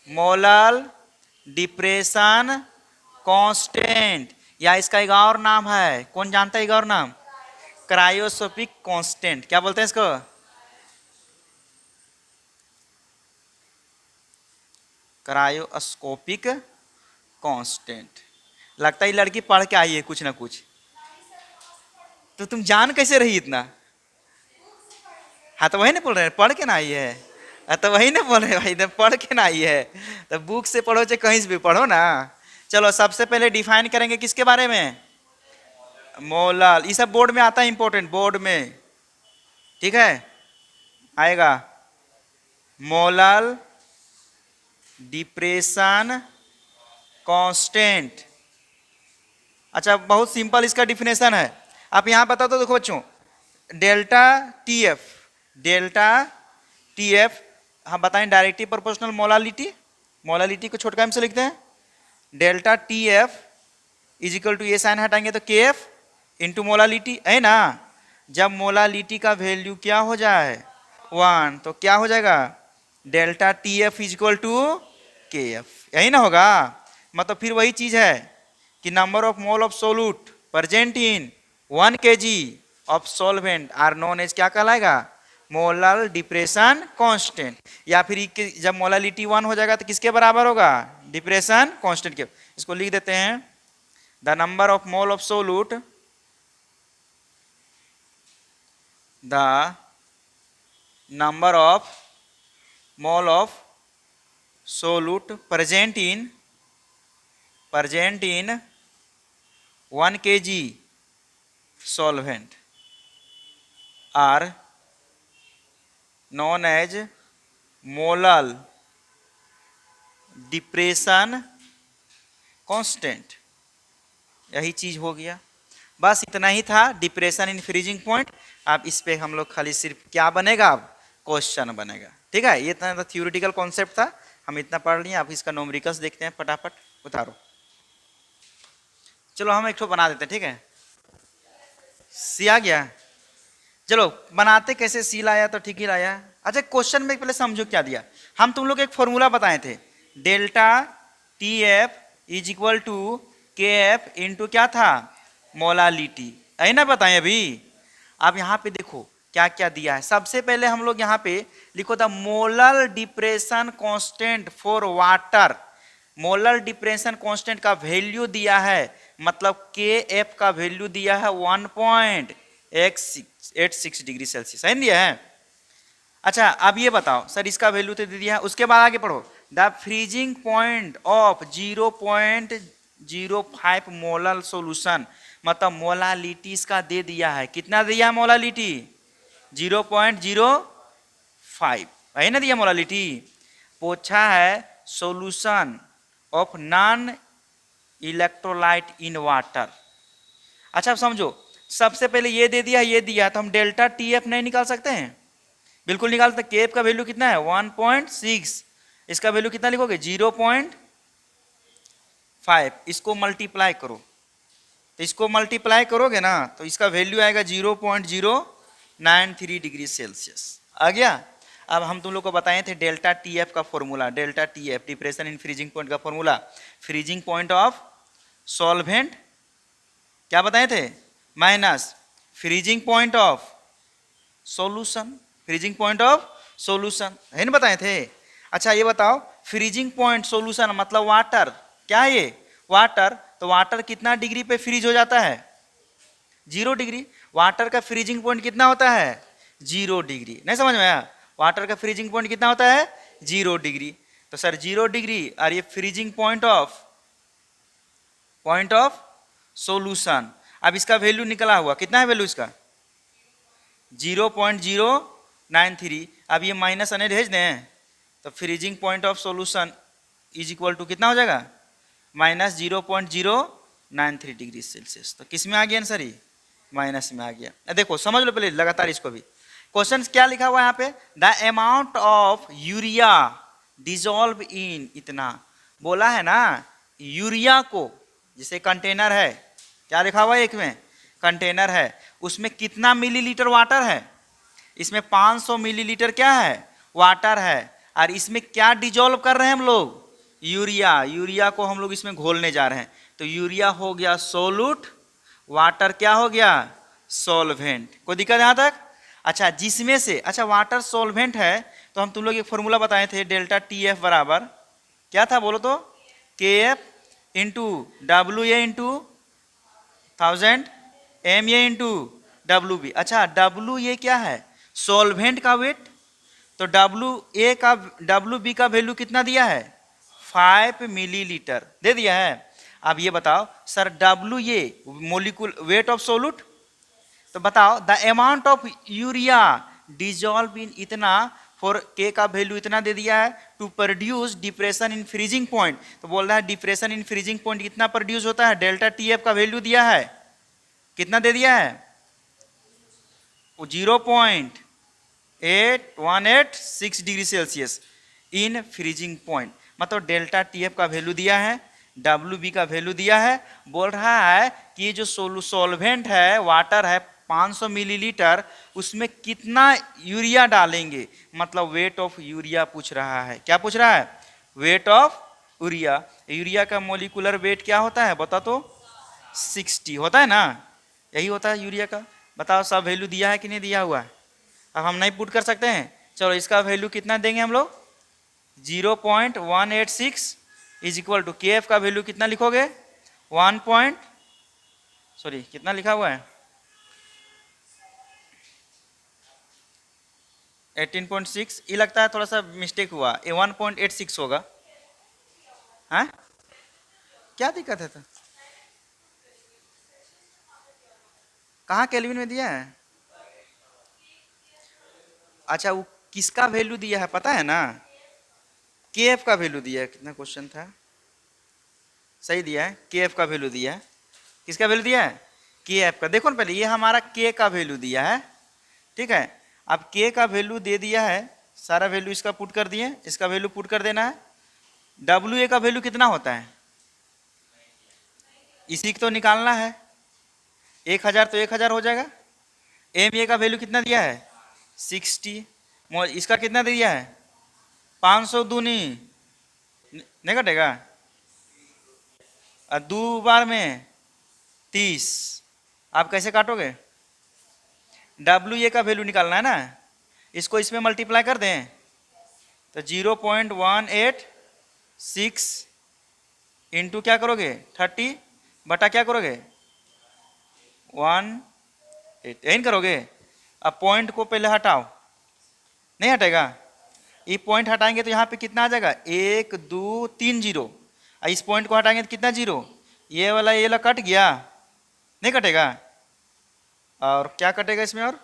मोलल डिप्रेशन कांस्टेंट। या इसका एक और नाम है, कौन जानता है एक और नाम, क्रायोस्कोपिक कांस्टेंट, क्या बोलते हैं इसको? Cryoscopic constant. लगता है ये लड़की पढ़ के आई है कुछ ना कुछ। तो तुम जान कैसे रही इतना? हाँ तो वही ना बोल रहे हैं, पढ़ के ना आई है। तो वही ना बोल रहे भाई, तो पढ़ के ना आई है। तो बुक से पढ़ो चाहे कहीं से भी पढ़ो ना। चलो सबसे पहले डिफाइन करेंगे किसके बारे में? मोलल। ये सब बोर्ड में आता है, इंपॉर्टेंट बोर्ड में, ठीक है, आएगा। Molal depression constant. अच्छा बहुत सिंपल इसका डिफिनेशन है, आप यहां बता दो। देखो बच्चों, delta T F, delta T F हम बताएं डायरेक्टली प्रोपोर्शनल मोलालिटी। मोलालिटी को छोटका में से लिखते हैं, delta T F is equal to, ये साइन हटाएंगे तो के एफ इंटू मोलालिटी, है ना। जब मोलालिटी का वैल्यू क्या हो जाए 1, तो क्या हो जाएगा? Delta T F is equal to K F, यही ना होगा। मतलब फिर वही चीज है कि number of mole of solute present in 1 kg of solvent are known as, क्या कहलाएगा? Molal depression constant. या फिर जब मोलालिटी 1 हो जाएगा तो किसके बराबर होगा? डिप्रेशन कांस्टेंट के। इसको लिख देते हैं, the number of mole of solute, the number of mole of solute present in 1 kg solvent are known as molal depression constant. यही चीज हो गया, बस इतना ही था, डिप्रेशन इन फ्रीजिंग पॉइंट। अब इस पे हम लोग खाली सिर्फ क्या बनेगा, अब क्वेश्चन बनेगा, ठीक है। ये इतना थ्योरेटिकल कॉन्सेप्ट था, हम इतना पढ़ लिए। अब इसका न्यूमेरिकल्स देखते हैं, फटाफट उतारो। चलो हम एक ठो बना देते हैं, ठीक है। सी आ गया, चलो बनाते कैसे। सी लाया तो ठीक ही लाया। अच्छा क्वेश्चन में पहले समझो क्या दिया। हम तुम लोग एक फॉर्मूला बताए थे, delta T F is equal to K F into क्या था? मोलालिटी, है ना, बताएं अभी। अब यहाँ पे देखो क्या क्या दिया है। सबसे पहले हम लोग यहाँ पे लिखो the molal depression constant for water. Molal depression constant का वैल्यू दिया है, मतलब के एफ का वैल्यू दिया है 1.86 डिग्री सेल्सियस, है दिया है। अच्छा अब ये बताओ सर, इसका वैल्यू तो दे दिया है, उसके बाद आगे पढ़ो। The freezing point of 0.05 molal solution, मतलब मोलालिटी इसका दे दिया है। कितना दिया है मोलालिटी? 0.05, है ना दिया मोलालिटी। पूछा है solution of non electrolyte in water. अच्छा अब समझो, सबसे पहले ये दे दिया, ये दिया, तो हम डेल्टा टी एफ नहीं निकाल सकते हैं? बिल्कुल निकाल सकते। के एफ का वैल्यू कितना है? 1.6। इसका वैल्यू कितना लिखोगे? 0.5। इसको मल्टीप्लाई करो, तो इसको मल्टीप्लाई करोगे ना तो इसका वैल्यू आएगा 0.093 डिग्री सेल्सियस। आ गया। अब हम तुम लोग को बताए थे डेल्टा टी एफ का formula, delta T F depression in freezing point का formula, freezing point of solvent क्या बताए थे, minus freezing point of solution, freezing point of solution, है ना, बताए थे। अच्छा ये बताओ, फ्रीजिंग पॉइंट सॉल्यूशन मतलब वाटर, क्या है ये? वाटर। तो वाटर कितना डिग्री पे फ्रीज हो जाता है? 0 डिग्री। वाटर का फ्रीजिंग पॉइंट कितना होता है? 0 डिग्री। नहीं समझ में आया? वाटर का फ्रीजिंग पॉइंट कितना होता है? 0 डिग्री। तो सर 0 डिग्री और ये फ्रीजिंग पॉइंट ऑफ सॉल्यूशन। अब इसका वैल्यू निकला हुआ, कितना है वैल्यू इसका? 0.093। अब ये माइनस अने भेज दें तो freezing point of solution is equal to कितना हो जाएगा? Minus 0.093 degree Celsius. तो किस में आ गया आंसर? ही माइनस में आ गया। देखो समझ लो पहले लगातार इसको भी। क्वेश्चन क्या लिखा हुआ है यहाँ पे? The amount of urea dissolve in इतना। बोला है ना यूरिया को, जैसे कंटेनर है, क्या लिखा हुआ है? एक में कंटेनर है, उसमें कितना मिलीलीटर वाटर है? इसमें 500 मिलीलीटर क्या है? वाटर है। और इसमें क्या डिजोल्व कर रहे हैं हम लोग? यूरिया। यूरिया को हम लोग इसमें घोलने जा रहे हैं। तो यूरिया हो गया सोल्यूट, वाटर क्या हो गया? सॉल्वेंट। कोई दिक्कत यहाँ तक? अच्छा, जिसमें से अच्छा वाटर सॉल्वेंट है तो हम तुम लोग एक फॉर्मूला बताए थे, डेल्टा टी एफ बराबर क्या था बोलो तो? K F into W A into 1000 M A into W B. अच्छा, डब्ल्यू ए क्या है? सॉल्वेंट का वेट। तो डब्ल्यू बी का वैल्यू कितना दिया है? 5 मिलीलीटर दे दिया है। अब ये बताओ sir, W A molecular weight of solute, तो बताओ the amount of urea dissolved in इतना, फॉर के का वैल्यू इतना दे दिया है, to produce depression in freezing point. तो बोल रहा है डिप्रेशन इन फ्रीजिंग पॉइंट कितना प्रोड्यूस होता है, डेल्टा टी एफ का वैल्यू दिया है, कितना दे दिया है? 0.8186 degree Celsius in freezing point. मतलब डेल्टा टी एफ का वैल्यू दिया है, डब्ल्यू बी का वैल्यू दिया है। बोल रहा है कि ये जो सॉल्वेंट है, वाटर है 500 मिलीलीटर, उसमें कितना यूरिया डालेंगे, मतलब वेट ऑफ यूरिया पूछ रहा है। क्या पूछ रहा है? Weight of urea. यूरिया का मोलिकुलर वेट क्या होता है बता तो? 60 होता है ना, यही होता है यूरिया का। बताओ सब वैल्यू दिया है कि नहीं दिया हुआ है? अब हम नहीं पुट कर सकते हैं, चलो इसका वैल्यू कितना देंगे हम लोग? 0.186 is equal to K F का वैल्यू कितना लिखोगे? कितना लिखा हुआ है? 18.6। ये लगता है थोड़ा सा मिस्टेक हुआ, ये 1.86 होगा। हाँ, क्या दिक्कत है? तो कहाँ केल्विन में दिया है? अच्छा, वो किसका वैल्यू दिया है पता है ना? के एफ का वैल्यू दिया है। कितना क्वेश्चन था? सही दिया है, के एफ का वैल्यू दिया है। किसका वैल्यू दिया है? के एफ का। देखो ना पहले, ये हमारा के का वैल्यू दिया है, ठीक है। अब के का वैल्यू दे दिया है, सारा वैल्यू इसका पुट कर दिए, इसका वैल्यू पुट कर देना है। डब्ल्यू ए का वैल्यू कितना होता है? इसी को तो निकालना है। 1000 तो 1000 हो जाएगा। एम ए का वैल्यू कितना दिया है? 60। इसका कितना दिया है? 500 दूनी नहीं कटेगा, और 2 बार में 30। आप कैसे काटोगे? डब्ल्यू ए का वैल्यू निकालना है ना, इसको इसमें मल्टीप्लाई कर दें तो 0.186 इंटू क्या करोगे? 30 बटा क्या करोगे? 1.8 यही करोगे। अब पॉइंट को पहले हटाओ, नहीं हटेगा। ये पॉइंट हटाएंगे तो यहाँ पे कितना आ जाएगा? 1 2 3 जीरो। इस पॉइंट को हटाएंगे तो कितना जीरो? ये वाला कट गया, नहीं कटेगा। और क्या कटेगा इसमें? और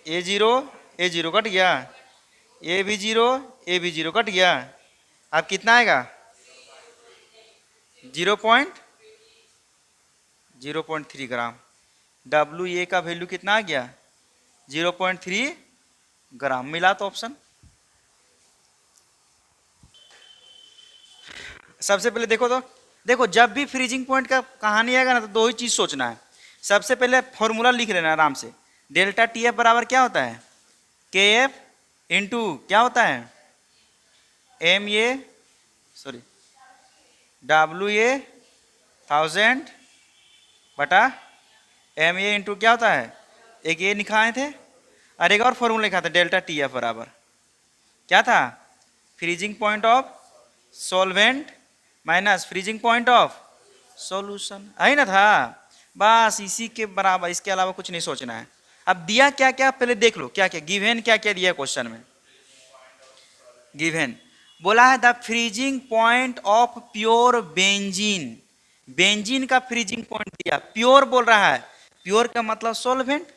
ए जीरो कट गया, ए भी जीरो कट गया। अब कितना आएगा? 0.3 ग्राम। डब्ल्यू ए का वैल्यू कितना आ गया? 0.3 ग्राम। मिला तो ऑप्शन। सबसे पहले देखो जब भी फ्रीजिंग पॉइंट का कहानी आएगा ना, तो 2 ही चीज सोचना है। सबसे पहले फॉर्मूला लिख लेना आराम से। डेल्टा टी एफ बराबर क्या होता है? के एफ इंटू क्या होता है? एम ए डब्ल्यू ए 1000 बटा एम ए इंटू क्या होता है? एक ये लिखाए थे, और एक और फॉर्मूला लिखा था, डेल्टा टी एफ बराबर क्या था? Freezing point of solvent minus freezing point of solution, है ना था। बस इसी के बराबर, इसके अलावा कुछ नहीं सोचना है। अब दिया क्या क्या पहले देख लो, क्या क्या गिवन, क्या क्या दिया क्वेश्चन में। गिवन बोला है the freezing point of pure benzene. Benzene का फ्रीजिंग पॉइंट दिया, प्योर बोल रहा है, प्योर का मतलब सॉल्वेंट,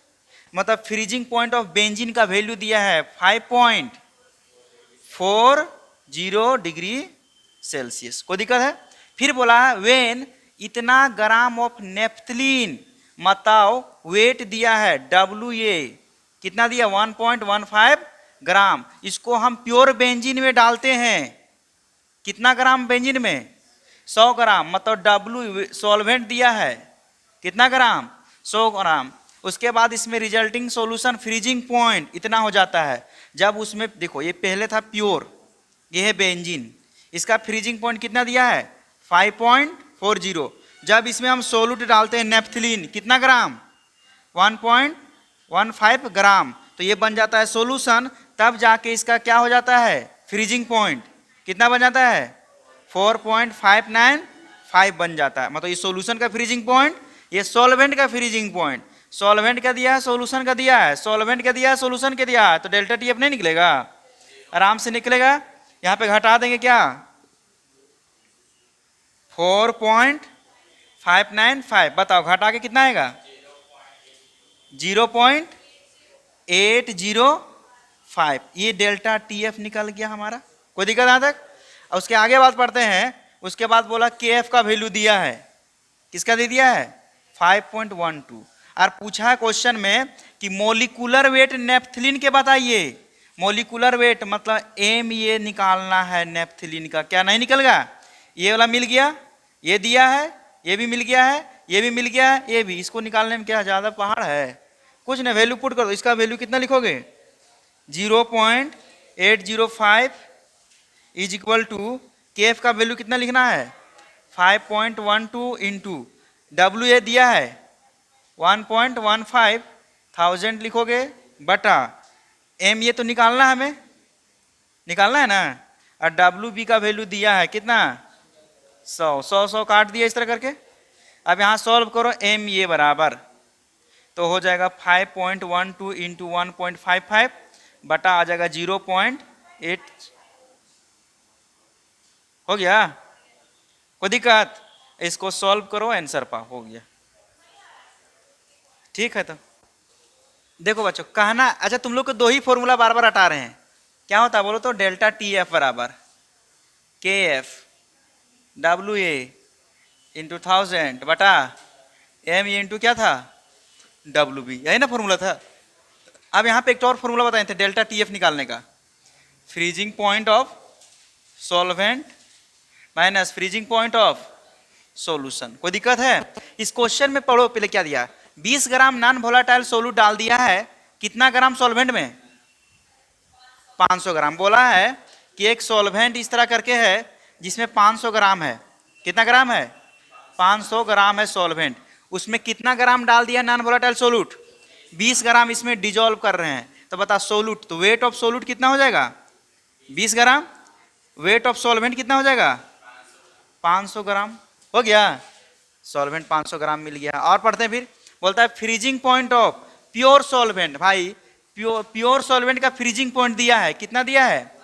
मतलब फ्रीजिंग पॉइंट ऑफ बेंजीन का वैल्यू दिया है 5.40 डिग्री सेल्सियस। कोई दिक्कत है? फिर बोला है वेन इतना ग्राम ऑफ नेफ्थलीन, मतलब वेट दिया है डब्ल्यू ए कितना दिया? 1.15 ग्राम। इसको हम प्योर बेंजीन में डालते हैं, कितना ग्राम बेंजीन में? 100 ग्राम। मतलब डब्ल्यू सॉल्वेंट दिया है कितना ग्राम? 100 ग्राम। उसके बाद इसमें रिजल्टिंग सॉल्यूशन फ्रीजिंग पॉइंट इतना हो जाता है। जब उसमें देखो, ये पहले था प्योर, ये है बेंजीन, इसका फ्रीजिंग पॉइंट कितना दिया है? 5.40। जब इसमें हम सोलूट डालते हैं नेफ्थलीन, कितना ग्राम? 1.15 ग्राम, तो ये बन जाता है सोल्यूशन। तब जाके इसका क्या हो जाता है? फ्रीजिंग पॉइंट कितना बन जाता है? 4.595 बन जाता है। मतलब ये सोल्यूशन का फ्रीजिंग पॉइंट, ये सॉल्वेंट का फ्रीजिंग पॉइंट। सॉल्वेंट का दिया है, सोल्यूशन का दिया है, सॉल्वेंट का दिया है, सोल्यूशन का दिया है, तो डेल्टा टी एफ नहीं निकलेगा? आराम से निकलेगा। यहाँ पे घटा देंगे क्या? 4.595, बताओ घटा के कितना आएगा? 0.805। ये डेल्टा टी एफ निकल गया हमारा। कोई दिक्कत यहाँ तक? और उसके आगे बात पढ़ते हैं। उसके बाद बोला के एफ का वैल्यू दिया है, किसका दे दिया है? 5.12। और पूछा है क्वेश्चन में कि मोलिकुलर वेट नेफ्थलीन के बताइए। मोलिकुलर वेट मतलब एम ये निकालना है नेफ्थलीन का। क्या नहीं निकल गया? ये वाला मिल गया, ये दिया है, ये भी मिल गया है, ये भी मिल गया है, ये भी। इसको निकालने में क्या ज़्यादा पहाड़ है? कुछ नहीं, वैल्यू पुट कर दो। इसका वैल्यू कितना लिखोगे? 0.805 is equal to K F का वैल्यू कितना लिखना है? 5.12 इंटू डब्ल्यू ए दिया है 1.15 थाउजेंड लिखोगे, बटा एम ये तो निकालना है, हमें निकालना है ना। और डब्ल्यू बी का वैल्यू दिया है कितना? 100 काट दिया इस तरह करके। अब यहाँ सॉल्व करो, एम ये बराबर तो हो जाएगा 5.12 इंटू 1.55 बटा आ जाएगा 0.8। हो गया? कोई दिक्कत? इसको सॉल्व करो, आंसर पाओ, हो गया। ठीक है, तो देखो बच्चों कहना, अच्छा तुम लोग को दो ही फॉर्मूला बार बार हटा रहे हैं। क्या होता है बोलो तो? डेल्टा टी एफ बराबर के एफ डब्ल्यू ए इंटू 1000 बटा एम ए इंटू क्या था? W B. यही ना फॉर्मूला था। अब यहाँ पे एक और फॉर्मूला बताए थे डेल्टा टी एफ निकालने का। Freezing point of solvent minus freezing point of solution. कोई दिक्कत है? इस क्वेश्चन में पढ़ो पहले क्या दिया। 20 ग्राम नॉन वोलेटाइल सोल्यूट डाल दिया है, कितना ग्राम सॉल्वेंट में? 500 ग्राम। बोला है कि एक सॉल्वेंट इस तरह करके है जिसमें 500 ग्राम है। कितना ग्राम है? 500 ग्राम है सॉल्वेंट। उसमें कितना ग्राम डाल दिया नॉन वोलेटाइल सोल्यूट? 20 ग्राम इसमें डिजोल्व कर रहे हैं। तो बता सोल्यूट, तो वेट ऑफ सोल्यूट कितना हो जाएगा? 20 ग्राम। वेट ऑफ सॉल्वेंट कितना हो जाएगा? 500 ग्राम। हो गया? सॉल्वेंट 500 ग्राम मिल गया। और पढ़ते हैं फिर। बोलता है freezing point of pure solvent. भाई प्योर सॉल्वेंट का फ्रीजिंग पॉइंट दिया है, कितना दिया है?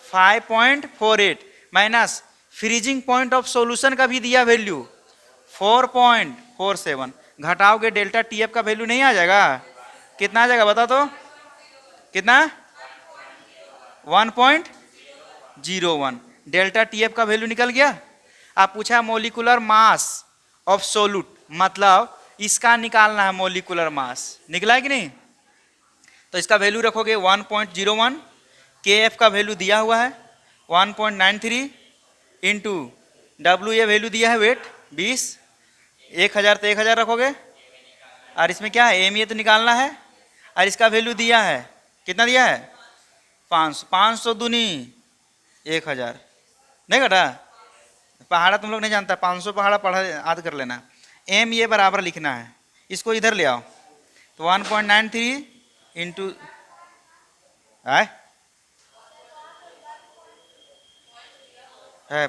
5.48 minus freezing point of solution का भी दिया वैल्यू 4.47। घटाओगे डेल्टा टी एफ का वैल्यू नहीं आ जाएगा? कितना आ जाएगा बता तो? कितना? 1.01। डेल्टा टी एफ का वैल्यू निकल गया। आप पूछा मोलिकुलर मास ऑफ सोल्यूट, मतलब इसका निकालना है मोलिकुलर मास। निकला है कि नहीं? तो इसका वैल्यू रखोगे 1.01। के एफ का वैल्यू दिया हुआ है 1.93 इंटू डब्ल्यू ए वैल्यू दिया है वेट 20। 1000 तो 1000 रखोगे। और इसमें क्या है? एम ए तो निकालना है। और इसका वैल्यू दिया है, कितना दिया है? 500। 500 दूनी 1000। नहीं घटा? पहाड़ा तुम लोग नहीं जानता, 500 पहाड़ा पढ़ा याद कर लेना। एम ये बराबर लिखना है, इसको इधर ले आओ। तो 1.93 इंटू है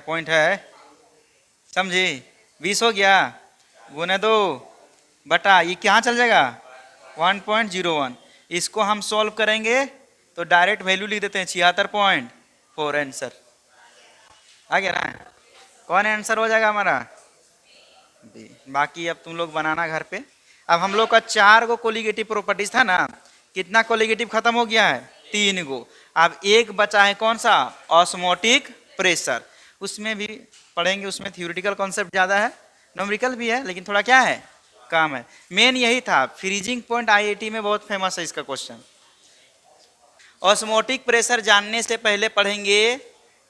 पॉइंट है, समझी? 20 हो गया, गुने 2 बटा ये क्या चल जाएगा? 1.01। इसको हम सॉल्व करेंगे तो डायरेक्ट वैल्यू लिख देते हैं 76.4। आंसर आ गया ना? कौन आंसर हो जाएगा हमारा? बी। बाकी अब तुम लोग बनाना घर पे। अब हम लोग का 4 गो कोलिगेटिव प्रॉपर्टीज था ना, कितना कोलिगेटिव खत्म हो गया है? 3 गो। अब एक बचा है, कौन सा? Osmotic pressure. उसमें भी पढ़ेंगे, उसमें थ्योरेटिकल कॉन्सेप्ट ज़्यादा है, न्यूमेरिकल भी है, लेकिन थोड़ा क्या है, कम है। मेन यही था। फ्रीजिंग पॉइंट आईआईटी में बहुत फेमस है इसका क्वेश्चन। ऑस्मोटिक प्रेशर जानने से पहले पढ़ेंगे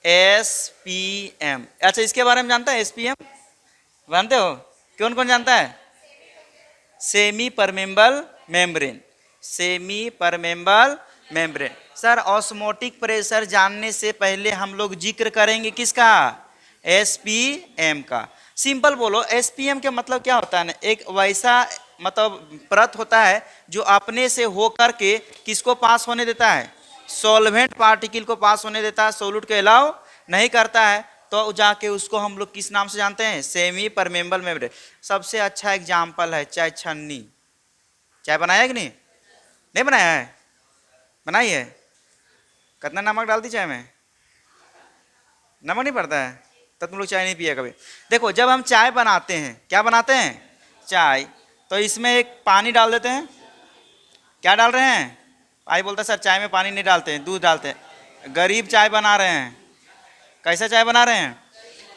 एसपीएम। अच्छा इसके बारे में जानता है? एसपीएम जानते हो? कौन कौन जानता है? Semi permeable membrane. Semi permeable membrane. Sir osmotic pressure जानने से पहले हम लोग जिक्र करेंगे किसका? एसपीएम का। सिंपल बोलो, एसपीएम के मतलब क्या होता है ना, एक वैसा मतलब परत होता है जो अपने से होकर के किसको पास होने देता है, सॉल्वेंट पार्टिकल को पास होने देता है, सोल्यूट के अलाउ नहीं करता है, तो जाके उसको हम लोग किस नाम से जानते हैं, सेमी परमेबल मेम्ब्रेन। सबसे अच्छा एग्जाम्पल है चाय छन्नी। चाय बनाया कि नहीं, नहीं बनाया है, बनाई है। कितना नमक डालती चाय में, नमक नहीं पड़ता है, तो तुम लोग चाय नहीं पिया कभी। देखो जब हम चाय बनाते हैं, क्या बनाते हैं, चाय, तो इसमें एक पानी डाल देते हैं, क्या डाल रहे हैं, आई बोलता सर चाय में पानी नहीं डालते हैं, दूध डालते हैं। गरीब चाय बना रहे हैं, कैसा चाय बना रहे हैं,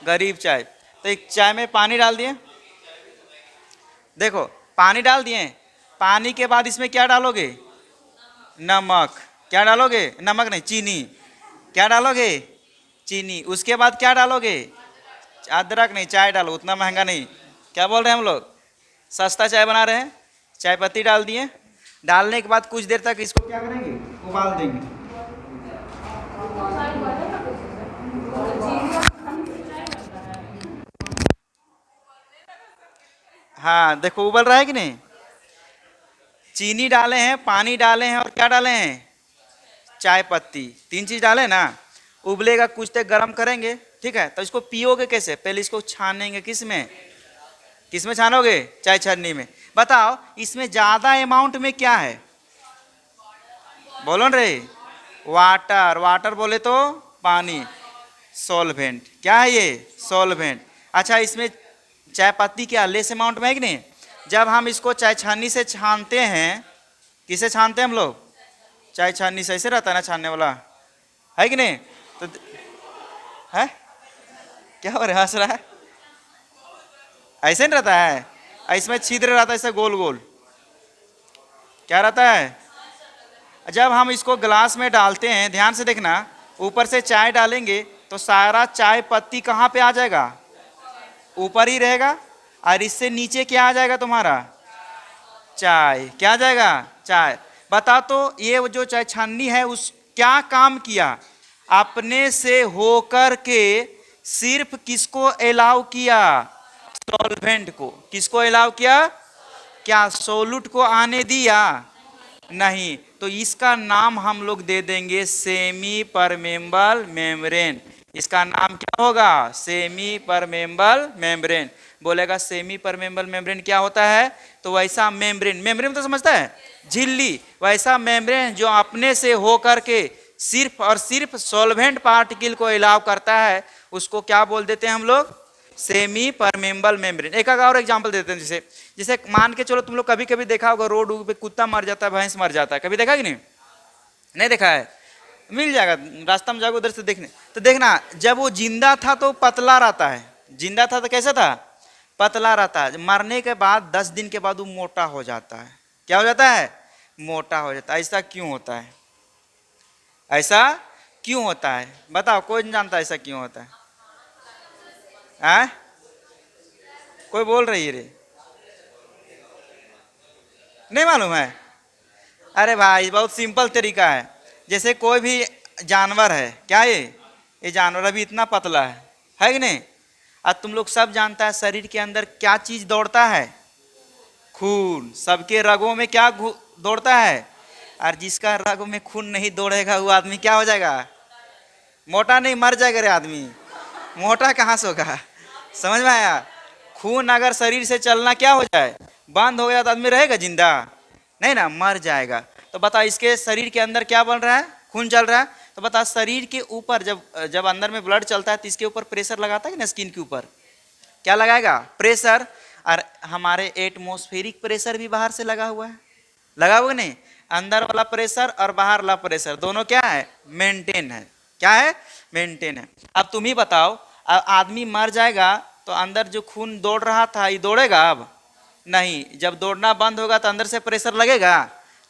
गरीब चाय। तो एक चाय में पानी डाल दिए, देखो पानी डाल दिए, पानी के बाद इसमें क्या डालोगे, नमक। क्या डालोगे, नमक नहीं, चीनी। क्या डालोगे, चीनी। उसके बाद क्या डालोगे, अदरक नहीं, चाय डालो, उतना महंगा नहीं। क्या बोल रहे हैं हम लोग, सस्ता चाय बना रहे हैं। चाय पत्ती डाल दिए, डालने के बाद कुछ देर तक इसको क्या करेंगे, उबाल देंगे। हाँ देखो उबल रहा है कि नहीं, चीनी डाले हैं, पानी डाले हैं, और क्या डाले हैं, चाय पत्ती, तीन चीज डाले ना। उबलेगा, कुछ देर गर्म करेंगे, ठीक है। तो इसको पियोगे कैसे, पहले इसको छानेंगे, किस में, किस में छानोगे, चाय छन्नी में। बताओ इसमें ज्यादा अमाउंट में क्या है, बोलो रे, वाटर। वाटर बोले तो पानी, सॉल्वेंट। क्या है ये, सॉल्वेंट। अच्छा इसमें चाय पत्ती क्या लेस अमाउंट में है कि नहीं। जब हम इसको चाय छन्नी से छानते हैं, किसे छानते हैं हम लोग, चाय छन्नी से, ऐसे रहता है ना छानने वाला, है कि नहीं। तो है, क्या हो रहा है, हंस रहा है, ऐसे नहीं रहता है, इसमें छिद्र रहता है, ऐसे गोल गोल, क्या रहता है। जब हम इसको गिलास में डालते हैं, ध्यान से देखना, ऊपर से चाय डालेंगे तो सारा चाय पत्ती कहाँ पे आ जाएगा, ऊपर ही रहेगा, और इससे नीचे क्या आ जाएगा तुम्हारा, चाय। क्या आ जाएगा, चाय। बता तो ये जो चाय छन्नी है उस क्या काम किया, अपने से होकर के सिर्फ किसको अलाउ किया, सॉल्वेंट को। किसको अलाउ किया, क्या सोलूट को आने दिया, नहीं। तो इसका नाम हम लोग दे देंगे सेमी परमेबल मेम्ब्रेन। इसका नाम क्या होगा, सेमी परमेबल मेम्ब्रेन। बोलेगा सेमी परमेबल मेम्ब्रेन क्या होता है, तो वैसा मेम्ब्रेन, मेम्ब्रेन तो समझता है, झिल्ली, वैसा मेम्ब्रेन जो अपने से होकर के सिर्फ और सिर्फ सॉल्वेंट पार्टिकल को अलाउ करता है, उसको क्या बोल देते हैं हम लोग, सेमी परमेबल मेम्ब्रेन। एक और एग्जांपल देते हैं, जैसे जैसे मान के चलो, तुम लोग कभी कभी देखा होगा रोड पे कुत्ता मर जाता है, भैंस मर जाता है, कभी देखा कि नहीं, नहीं देखा है, मिल जाएगा रास्ता में जाओगे उधर से देखने। तो देखना जब वो जिंदा था तो पतला रहता है, जिंदा था तो कैसा था, पतला रहता है। मरने के बाद 10 दिन के बाद वो मोटा हो जाता है। क्या हो जाता है, मोटा हो जाता है। ऐसा क्यों होता है, ऐसा क्यों होता है, बताओ, कोई नहीं जानता ऐसा क्यों होता है, आ? कोई बोल रही है रे, नहीं मालूम है। अरे भाई बहुत सिंपल तरीका है, जैसे कोई भी जानवर है, क्या ये जानवर अभी इतना पतला है कि नहीं। अब तुम लोग सब जानता है शरीर के अंदर क्या चीज दौड़ता है, खून। सबके रगों में क्या दौड़ता है, और जिसका रग में खून नहीं दौड़ेगा वो आदमी क्या हो जाएगा, मोटा नहीं, मर जाएगा रे आदमी, मोटा कहाँ से होगा, समझ में आया। खून अगर शरीर से चलना क्या हो जाए, बंद हो गया तो आदमी रहेगा जिंदा, नहीं ना, मर जाएगा। तो बता इसके शरीर के अंदर क्या बन रहा है, खून चल रहा है। तो बता शरीर के ऊपर जब जब अंदर में ब्लड चलता है तो इसके ऊपर प्रेशर लगाता है ना, स्किन के ऊपर क्या लगाएगा, प्रेशर। और हमारे एटमॉस्फेरिक प्रेशर भी बाहर से लगा हुआ है, लगा हुआ नहीं, अंदर वाला प्रेशर और बाहर वाला प्रेशर दोनों क्या है, मेंटेन है। क्या है, मेंटेन है। अब तुम ही बताओ, आदमी मर जाएगा तो अंदर जो खून दौड़ रहा था ये दौड़ेगा अब नहीं, जब दौड़ना बंद होगा तो अंदर से प्रेशर लगेगा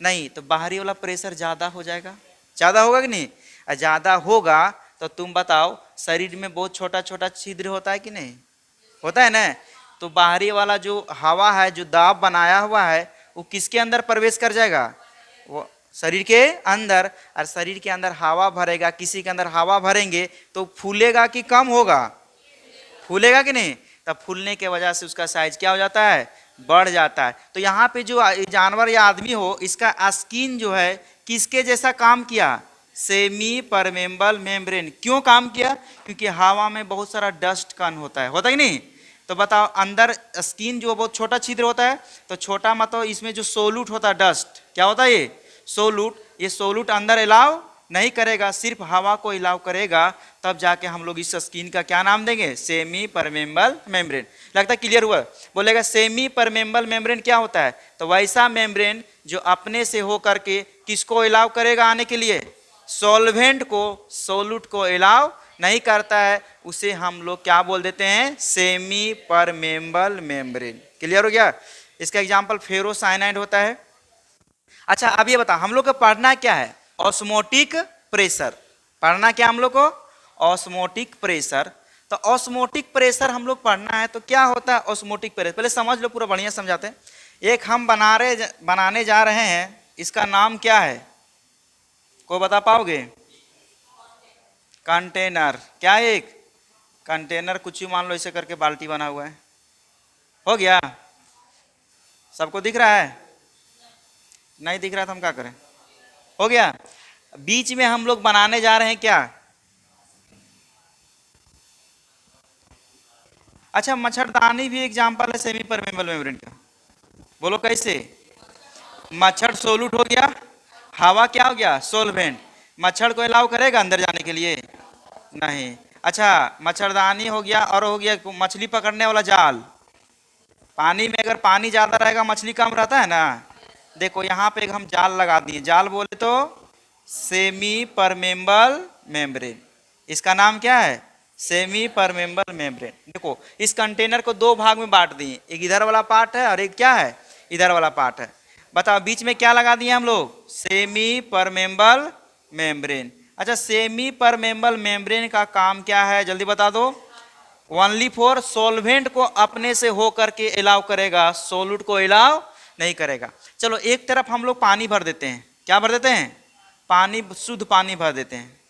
नहीं, तो बाहरी वाला प्रेशर ज्यादा हो जाएगा, ज्यादा होगा कि नहीं, ज्यादा होगा। तो तुम बताओ शरीर में बहुत छोटा छोटा छिद्र होता है कि नहीं, होता है ना। तो बाहरी वाला जो हवा है, जो दाब बनाया हुआ है, वो किसके अंदर प्रवेश कर जाएगा, वो शरीर के अंदर। और शरीर के अंदर हवा भरेगा, किसी के अंदर हवा भरेंगे तो फूलेगा कि कम होगा, फूलेगा कि नहीं, तब फूलने के वजह से उसका साइज क्या हो जाता है, बढ़ जाता है। तो यहाँ पे जो जानवर या आदमी हो, इसका स्किन जो है किसके जैसा काम किया, सेमी परमेबल मेम्ब्रेन। क्यों काम किया, क्योंकि हवा में बहुत सारा डस्ट कण होता है, होता ही नहीं। तो बताओ अंदर स्किन जो बहुत छोटा छिद्र होता है, तो छोटा मतलब इसमें जो सोलूट होता है, डस्ट क्या होता है, ये सोलूट। ये सोलूट अंदर अलाउ नहीं करेगा, सिर्फ हवा को अलाउ करेगा, तब जाके हम लोग इस स्किन का क्या नाम देंगे, सेमी परमेबल मेम्ब्रेन। लगता है क्लियर हुआ। बोलेगा सेमी परमेबल मेम्ब्रेन क्या होता है, तो वैसा मेम्ब्रेन जो अपने से हो करके किसको अलाउ करेगा आने के लिए, सॉल्वेंट को, सोलूट को अलाउ नहीं करता है, उसे हम लोग क्या बोल देते हैं, सेमी परमेबल मेम्ब्रेन। क्लियर हो गया। इसका एग्जांपल फेरोसाइनाइड होता है। अच्छा अब ये बता, हम लोग को पढ़ना क्या है, ऑस्मोटिक प्रेशर। पढ़ना क्या हम लोग को, ऑस्मोटिक प्रेशर। तो ऑस्मोटिक प्रेशर हम लोग पढ़ना है, तो क्या होता है ऑस्मोटिक प्रेशर, पहले समझ लो, पूरा बढ़िया समझाते हैं। एक हम बनाने जा रहे हैं, इसका नाम क्या है, को बता पाओगे, कंटेनर। क्या है, एक कंटेनर, कुछ ही मान लो ऐसे करके बाल्टी बना हुआ है, हो गया, सबको दिख रहा है, नहीं दिख रहा तो हम क्या करें, हो गया। बीच में हम लोग बनाने जा रहे हैं क्या, अच्छा मच्छरदानी भी एग्जाम्पल है सेमी परमेबल मेम्ब्रेन का। बोलो कैसे, मच्छर सोलूट हो गया, हवा क्या हो गया, सोलवेंट। मच्छर को अलाउ करेगा अंदर जाने के लिए, नहीं। अच्छा मच्छरदानी हो गया, और हो गया मछली पकड़ने वाला जाल। पानी में अगर पानी ज्यादा रहेगा मछली कम रहता है ना। देखो यहाँ पे हम जाल लगा दिए, जाल बोले तो सेमी परमेबल मेम्ब्रेन। इसका नाम क्या है, सेमी परमेबल मेम्ब्रेन। देखो इस कंटेनर को दो भाग में बांट दिए, एक इधर वाला पार्ट है और एक क्या है, इधर वाला पार्ट है। बताओ बीच में क्या लगा दिए हम लोग, सेमी परमेबल मेम्ब्रेन। अच्छा सेमी परमेबल मेम्ब्रेन का काम क्या है, जल्दी बता दो, ओनली फॉर सोलवेंट को अपने से हो करके अलाउ करेगा, सोलूट को अलाउ नहीं करेगा। चलो एक तरफ हम लोग पानी भर देते हैं, क्या भर देते हैं, पानी, शुद्ध पानी भर देते हैं।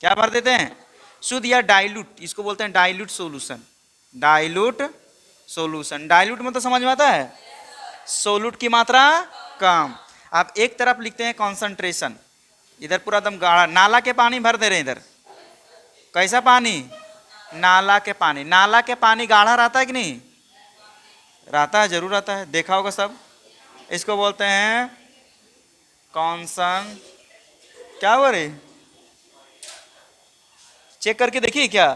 क्या भर देते हैं, शुद्ध या डाइल्यूट, इसको बोलते हैं dilute solution. Dilute solution, dilute में तो समझ में आता है, सोलूट की मात्रा कम। आप एक तरफ लिखते हैं कॉन्सेंट्रेशन, इधर पूरा एकदम गाढ़ा, नाला के पानी भर दे रहे हैं इधर, कैसा पानी, नाला के पानी। नाला के पानी गाढ़ा रहता है कि नहीं, रहता है, जरूर रहता है, देखा होगा सब। इसको बोलते हैं कॉन्सन, क्या हो रही, चेक करके देखिए क्या,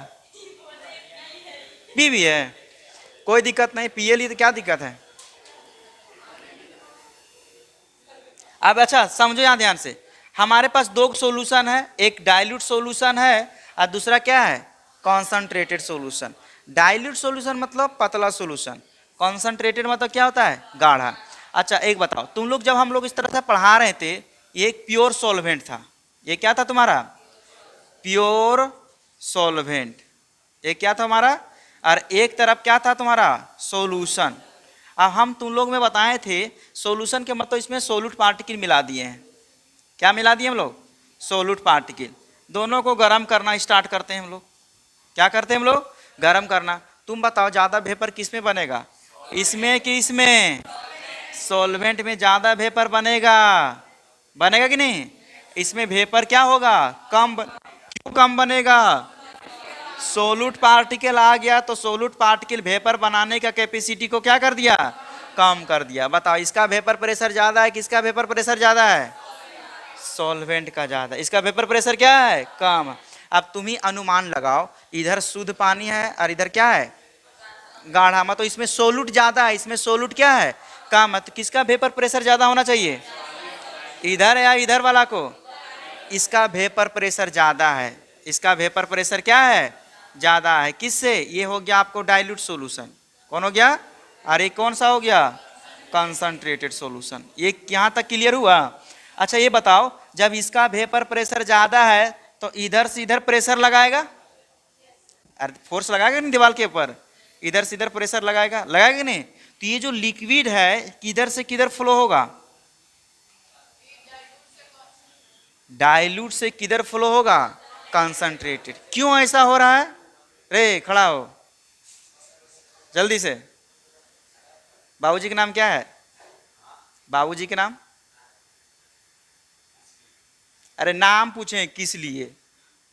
भी है, कोई दिक्कत नहीं, पिए ली तो क्या दिक्कत है। अब अच्छा समझो यहाँ ध्यान से, हमारे पास दो सॉल्यूशन है, एक डाइल्यूट सॉल्यूशन है और दूसरा क्या है, कॉन्सनट्रेटेड सॉल्यूशन। डाइल्यूट सॉल्यूशन मतलब पतला सॉल्यूशन, कॉन्सनट्रेटेड मतलब क्या होता है, गाढ़ा। अच्छा एक बताओ, तुम लोग जब हम लोग इस तरह से पढ़ा रहे थे, ये एक प्योर सॉल्वेंट था, ये क्या था तुम्हारा, प्योर सॉल्वेंट, ये क्या था हमारा, और एक तरफ क्या था तुम्हारा, सॉल्यूशन। अब हम तुम लोग में बताए थे सॉल्यूशन के मतलब इसमें सोलूट पार्टिकल मिला दिए हैं। क्या मिला दिए हम लोग, सोलूट पार्टिकल। दोनों को गर्म करना स्टार्ट करते हैं हम लोग, क्या करते हैं हम लोग, गर्म करना। तुम बताओ ज़्यादा वेपर किस में बनेगा, इसमें कि इसमें, सॉल्वेंट में ज़्यादा वेपर बनेगा, बनेगा कि नहीं, इसमें वेपर क्या होगा, कम क्यों कम बनेगा, सोलूट पार्टिकल आ गया, तो सोलूट पार्टिकल वेपर बनाने का कैपेसिटी को क्या कर दिया, कम कर दिया। बताओ इसका वेपर प्रेशर ज्यादा है, किसका वेपर प्रेशर ज्यादा है, सॉल्वेंट का ज्यादा, इसका वेपर प्रेशर क्या है, कम। अब तुम ही अनुमान लगाओ, इधर शुद्ध पानी है और इधर क्या है, गाढ़ा, मतलब तो इसमें सोलूट ज्यादा है, इसमें सोलूट क्या है, कम है, तो किसका वेपर प्रेशर ज्यादा होना चाहिए, इधर या इधर वाला को, इसका वेपर प्रेशर ज्यादा है, इसका वेपर प्रेशर क्या है, ज्यादा है। किससे, ये हो गया आपको डाइल्यूट सॉल्यूशन, कौन हो गया, अरे कौन सा हो गया, कंसंट्रेटेड सॉल्यूशन। ये यहाँ तक क्लियर हुआ। अच्छा ये बताओ, जब इसका वेपर प्रेशर ज्यादा है तो इधर से इधर प्रेशर लगाएगा, अरे फोर्स लगाएगा नहीं दीवार के ऊपर, इधर से इधर प्रेशर लगाएगा, लगाएगा नहीं। तो ये जो लिक्विड है किधर से किधर फ्लो होगा, डाइल्यूट से किधर फ्लो होगा, कंसंट्रेटेड। क्यों ऐसा हो रहा है, रे खड़ा हो, जल्दी से। बाबूजी का नाम क्या है? बाबूजी के नाम? अरे नाम पूछें किस लिए,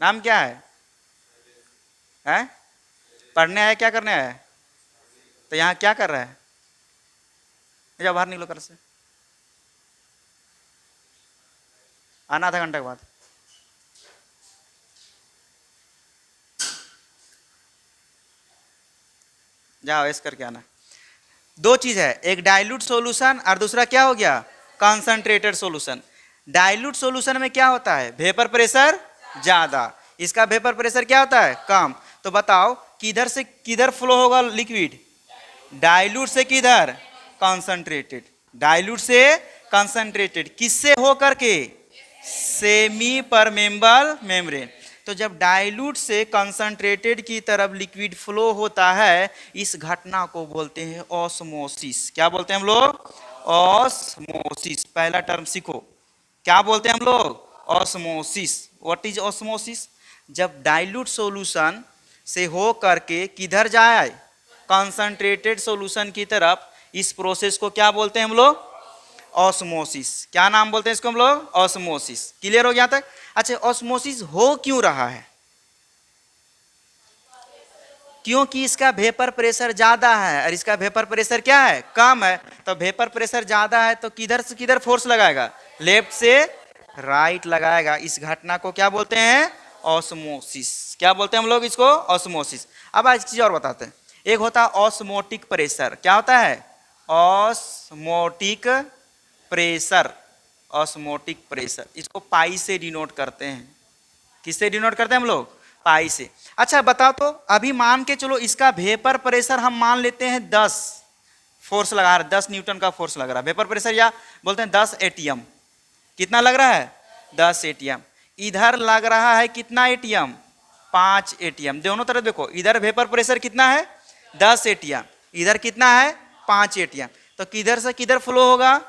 नाम क्या है? हैं? पढ़ने आया, क्या करने आया? तो यहाँ क्या कर रहा है? जा बाहर निकलो, कर से आना आधा घंटा के बाद। जाओ ऐसे करके आना। दो चीज है, एक डाइल्यूट सॉल्यूशन और दूसरा क्या हो गया? Concentrated solution. डाइल्यूट सॉल्यूशन में क्या होता है? वेपर प्रेशर ज्यादा, इसका वेपर प्रेशर क्या होता है? कम। तो बताओ किधर से किधर फ्लो होगा लिक्विड? डाइल्यूट से किधर? कंसंट्रेटेड। डाइल्यूट से कंसंट्रेटेड किससे हो करके? Semi permeable membrane. तो जब डाइल्यूट से कंसंट्रेटेड की तरफ लिक्विड फ्लो होता है, इस घटना को बोलते हैं ऑस्मोसिस। क्या बोलते हैं हम लोग? ऑस्मोसिस। पहला टर्म सीखो, क्या बोलते हैं हम लोग? ऑस्मोसिस। What is osmosis? जब डाइल्यूट सॉल्यूशन से हो करके किधर जाए? कंसंट्रेटेड सॉल्यूशन की तरफ, इस प्रोसेस को क्या बोलते हैं हम लोग? ऑस्मोसिस। क्या नाम बोलते हैं इसको हम लोग? ऑस्मोसिस। क्लियर हो गया तक? अच्छा, ऑस्मोसिस हो क्यों रहा है? क्योंकि इसका वेपर प्रेशर ज्यादा है और इसका वेपर प्रेशर क्या है? कम है। तो वेपर प्रेशर ज्यादा है तो किधर से किधर फोर्स लगाएगा? लेफ्ट से राइट लगाएगा। इस घटना को क्या बोलते हैं? ऑस्मोसिस। क्या बोलते हैं हम लोग इसको? ऑस्मोसिस। अब आज चीज और बताते हैं। एक होता है ऑस्मोटिक प्रेशर। क्या होता है? Osmotic pressure. ऑस्मोटिक प्रेशर, इसको पाई से डिनोट करते हैं। किससे डिनोट करते हैं हम लोग? पाई से। अच्छा बताओ तो, अभी मान के चलो इसका वेपर प्रेशर हम मान लेते हैं 10, फोर्स लगा रहा है 10 न्यूटन का फोर्स लग रहा है वेपर प्रेशर, या बोलते हैं 10 एटीएम। कितना लग रहा है? 10 एटीएम। इधर लग रहा है कितना एटीएम? 5 एटीएम। दोनों तरफ देखो, इधर वेपर प्रेशर कितना है? 10 एटीएम। इधर कितना है? 5 एटीएम। तो किधर से किधर फ्लो होगा?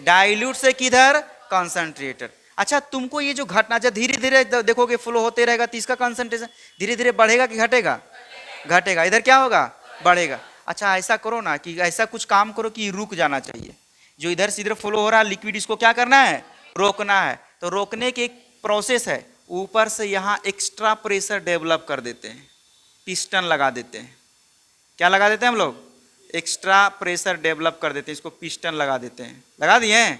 डाइल्यूट से किधर? कंसंट्रेटेड। अच्छा तुमको ये जो घटना जब धीरे धीरे देखोगे फ्लो होते रहेगा तो इसका कंसंट्रेशन धीरे धीरे बढ़ेगा कि घटेगा? घटेगा। इधर क्या होगा? बढ़ेगा। अच्छा ऐसा करो ना कि ऐसा कुछ काम करो कि रुक जाना चाहिए। जो इधर से इधर फ्लो हो रहा है लिक्विड, इसको क्या करना है? रोकना है। तो रोकने की एक प्रोसेस है, ऊपर से यहाँ एक्स्ट्रा प्रेशर डेवलप कर देते हैं, पिस्टन लगा देते हैं। क्या लगा देते हैं हम लोग? एक्स्ट्रा प्रेशर डेवलप कर देते हैं, इसको पिस्टन लगा देते हैं। लगा दिए?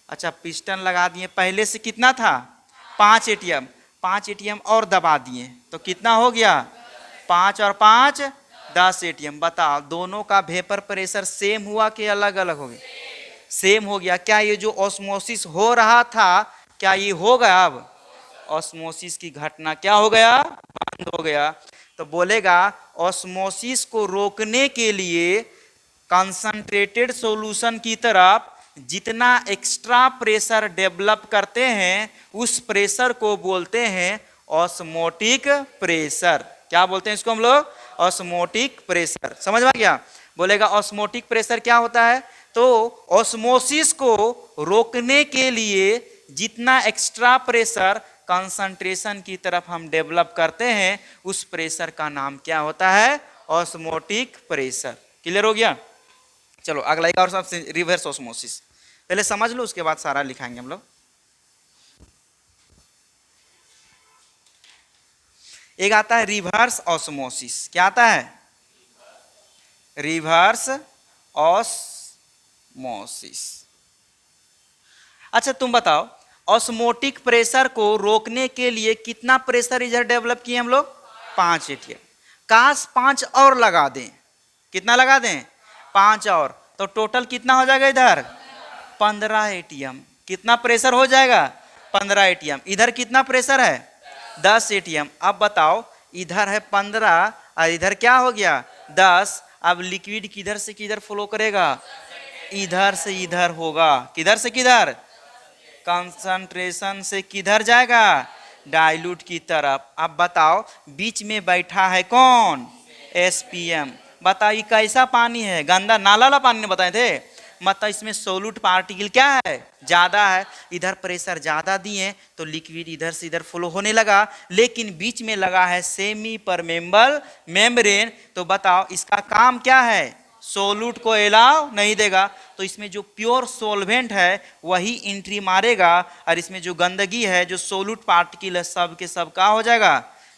अच्छा पिस्टन लगा दिए। पहले से कितना था? 5 एटीएम। 5 एटीएम और दबा दिए तो कितना हो गया? 5 और 5 10 एटीएम। बताओ दोनों का वेपर प्रेशर सेम हुआ कि अलग अलग हो गया? सेम हो गया। क्या ये जो ऑस्मोसिस हो रहा था क्या ये हो गया? अब ऑस्मोसिस की घटना क्या हो गया? बंद हो गया। तो बोलेगा ऑस्मोसिस को रोकने के लिए कंसंट्रेटेड सॉल्यूशन की तरफ जितना एक्स्ट्रा प्रेशर डेवलप करते हैं उस प्रेशर को बोलते हैं ऑस्मोटिक प्रेशर। क्या बोलते हैं इसको हम लोग? Osmotic pressure. समझ में आ गया? बोलेगा ऑस्मोटिक प्रेशर क्या होता है? तो ऑस्मोसिस को रोकने के लिए जितना एक्स्ट्रा प्रेशर कंसंट्रेशन की तरफ हम डेवलप करते हैं उस प्रेशर का नाम क्या होता है? Osmotic pressure. क्लियर हो गया? चलो अगला एक और सबसे रिवर्स ऑस्मोसिस पहले समझ लो, उसके बाद सारा लिखाएंगे हम लोग। एक आता है रिवर्स ऑस्मोसिस। क्या आता है? Reverse osmosis. अच्छा तुम बताओ ऑस्मोटिक प्रेशर को रोकने के लिए कितना प्रेशर इधर डेवलप किए हम लोग? 5 एटीएम। काश 5 और लगा दें। कितना लगा दें? 5 और, तो टोटल कितना हो जाएगा इधर? 15 एटीएम। कितना प्रेशर हो जाएगा? 15 एटीएम। इधर कितना प्रेशर है? 10 एटीएम। अब बताओ इधर है 15 और इधर क्या हो गया? 10। अब लिक्विड किधर से किधर फ्लो करेगा? इधर से इधर होगा। किधर से किधर? कंसंट्रेशन से किधर जाएगा? डाइल्यूट की तरफ। अब बताओ बीच में बैठा है कौन? एसपीएम। बताइए कैसा पानी है? गंदा नाला वाला पानी बताए थे। मतलब इसमें सोलूट पार्टिकल क्या है, ज्यादा है। इधर प्रेशर ज्यादा दिए तो लिक्विड इधर से इधर फ्लो होने लगा, लेकिन बीच में लगा है सेमी परमेबल मेम्ब्रेन। तो बताओ इसका काम क्या है, सोलूट को अलाउ नहीं देगा। तो इसमें जो प्योर सोलवेंट है वही एंट्री मारेगा, और इसमें जो गंदगी है, जो सोलूट पार्टिकल है, सब के सब का हो जाएगा,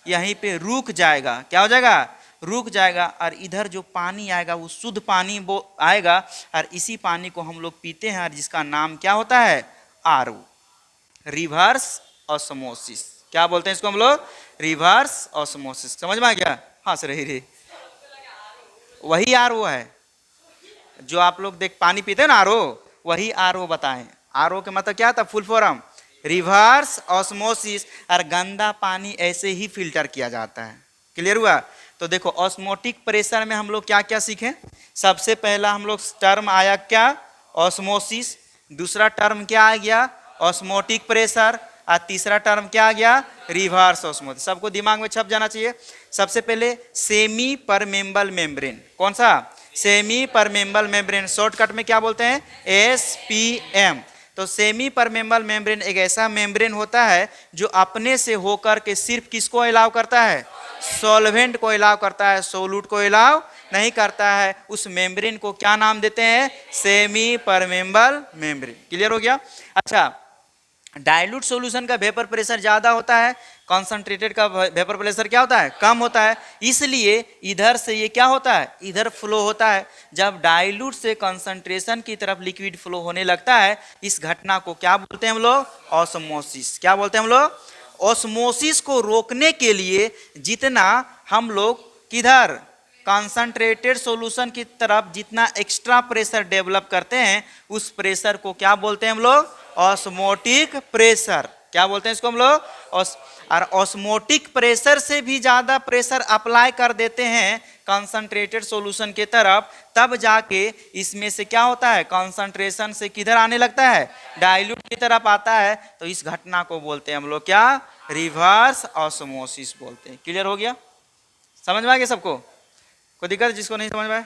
यहीं पे रुक जाएगा। क्या हो जाएगा, रुक जाएगा। और इधर जो पानी आएगा वो शुद्ध पानी वो आएगा, और इसी पानी को हम लोग पीते हैं, और जिसका नाम क्या होता है, आरओ, रिवर्स ऑस्मोसिस। क्या बोलते हैं इसको हम लोग, रिवर्स ऑस्मोसिस। समझ में आ गया, हाँ सर रे, वही आरओ है जो आप लोग देख पानी पीते हैं ना, आरओ, वही आरओ बताएं। आरओ का मतलब क्या था, फुल फॉर्म रिवर्स ऑस्मोसिस। और गंदा पानी ऐसे ही फिल्टर किया जाता है। क्लियर हुआ। तो देखो ऑस्मोटिक प्रेशर में हम लोग क्या क्या सीखे, सबसे पहला हम लोग टर्म आया क्या, ऑस्मोसिस। दूसरा टर्म क्या आ गया, ऑस्मोटिक प्रेशर। और तीसरा टर्म क्या आ गया, रिवर्स ऑस्मोसिस। सबको दिमाग में छप जाना चाहिए। सबसे पहले सेमी परमेबल मेम्ब्रेन, कौन सा, सेमी परमेबल मेम्ब्रेन, शॉर्टकट में क्या बोलते हैं, एसपीएम। तो सेमी परमेबल मेम्ब्रेन एक ऐसा मेम्ब्रेन होता है जो अपने से होकर के सिर्फ किसको अलाउ करता है, सॉल्वेंट को अलाउ करता है, सोलूट को अलाउ नहीं करता है। उस मेम्ब्रेन को क्या नाम देते हैं, सेमी परमेबल मेम्ब्रेन। क्लियर हो गया। अच्छा, डाइल्यूट सॉल्यूशन का वेपर प्रेशर ज्यादा होता है, कॉन्सेंट्रेटेड का वेपर प्रेशर क्या होता है, कम होता है। इसलिए इधर से ये क्या होता है, इधर फ्लो होता है। जब डाइल्यूट से कंसंट्रेशन की तरफ लिक्विड फ्लो होने लगता है, इस घटना को क्या बोलते हैं हम लोग, ऑस्मोसिस। क्या बोलते हैं हम लोग, ऑस्मोसिस को रोकने के लिए जितना हम लोग किधर, कॉन्सेंट्रेटेड सॉल्यूशन की तरफ जितना एक्स्ट्रा प्रेशर डेवलप करते हैं, उस प्रेशर को क्या बोलते हैं हम लोग, ऑस्मोटिक प्रेशर। क्या बोलते हैं इसको हम लोग, और ऑस्मोटिक प्रेशर से भी ज्यादा प्रेशर अप्लाई कर देते हैं कंसंट्रेटेड सॉल्यूशन के तरफ, तब जाके इसमें से क्या होता है, कंसंट्रेशन से किधर आने लगता है, डाइल्यूट की तरफ आता है। तो इस घटना को बोलते हैं हम लोग क्या, रिवर्स ऑस्मोसिस बोलते हैं। क्लियर हो गया, समझ में आ गया सबको, कोई दिक्कत, जिसको नहीं समझ में आया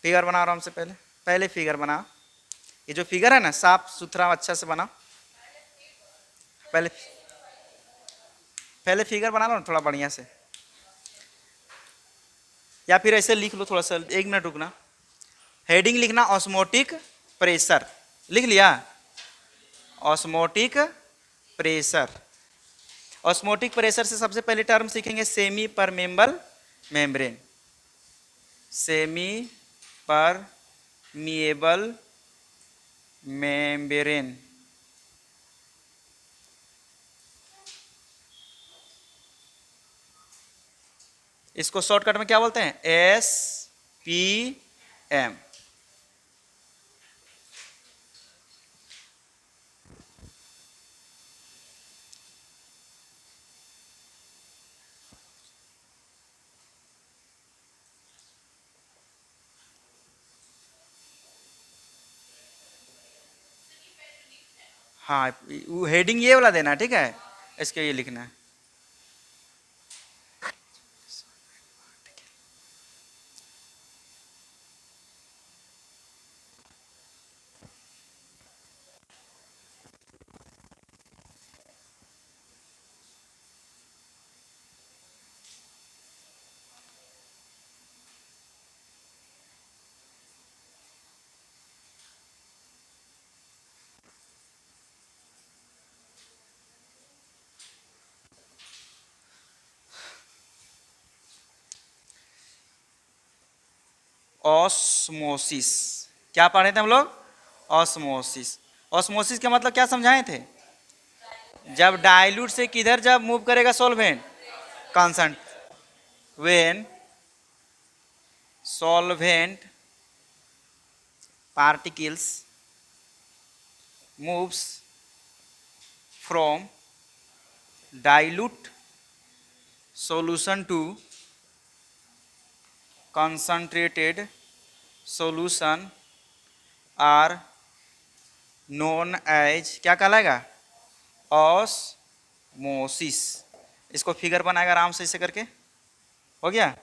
फिगर बना रहा हूं। हमसे पहले पहले फिगर बना, ये जो फिगर है ना साफ सुथरा अच्छा से बना, पहले पहले फिगर बना लो ना थोड़ा बढ़िया से, या फिर ऐसे लिख लो थोड़ा सा, 1 मिनट रुकना। हेडिंग लिखना ऑस्मोटिक प्रेशर, लिख लिया, ऑस्मोटिक प्रेशर। ऑस्मोटिक प्रेशर से सबसे पहले टर्म सीखेंगे semi permeable membrane, semi permeable membrane. इसको शॉर्टकट में क्या बोलते हैं, एसपीएम। हाँ, वो हेडिंग ये वाला देना है, ठीक है, इसके ये लिखना है। ऑस्मोसिस, क्या पढ़ रहे थे हम लोग, ऑस्मोसिस। ऑस्मोसिस का मतलब क्या समझाए थे, जब डाइल्यूट से किधर जब मूव करेगा सॉल्वेंट, कॉन्सेंट, when solvent particles moves from dilute solution to concentrated solution are known as, क्या कहलाएगा, ऑस्मोसिस। इसको फिगर बनाएगा आराम से, इसे करके हो गया।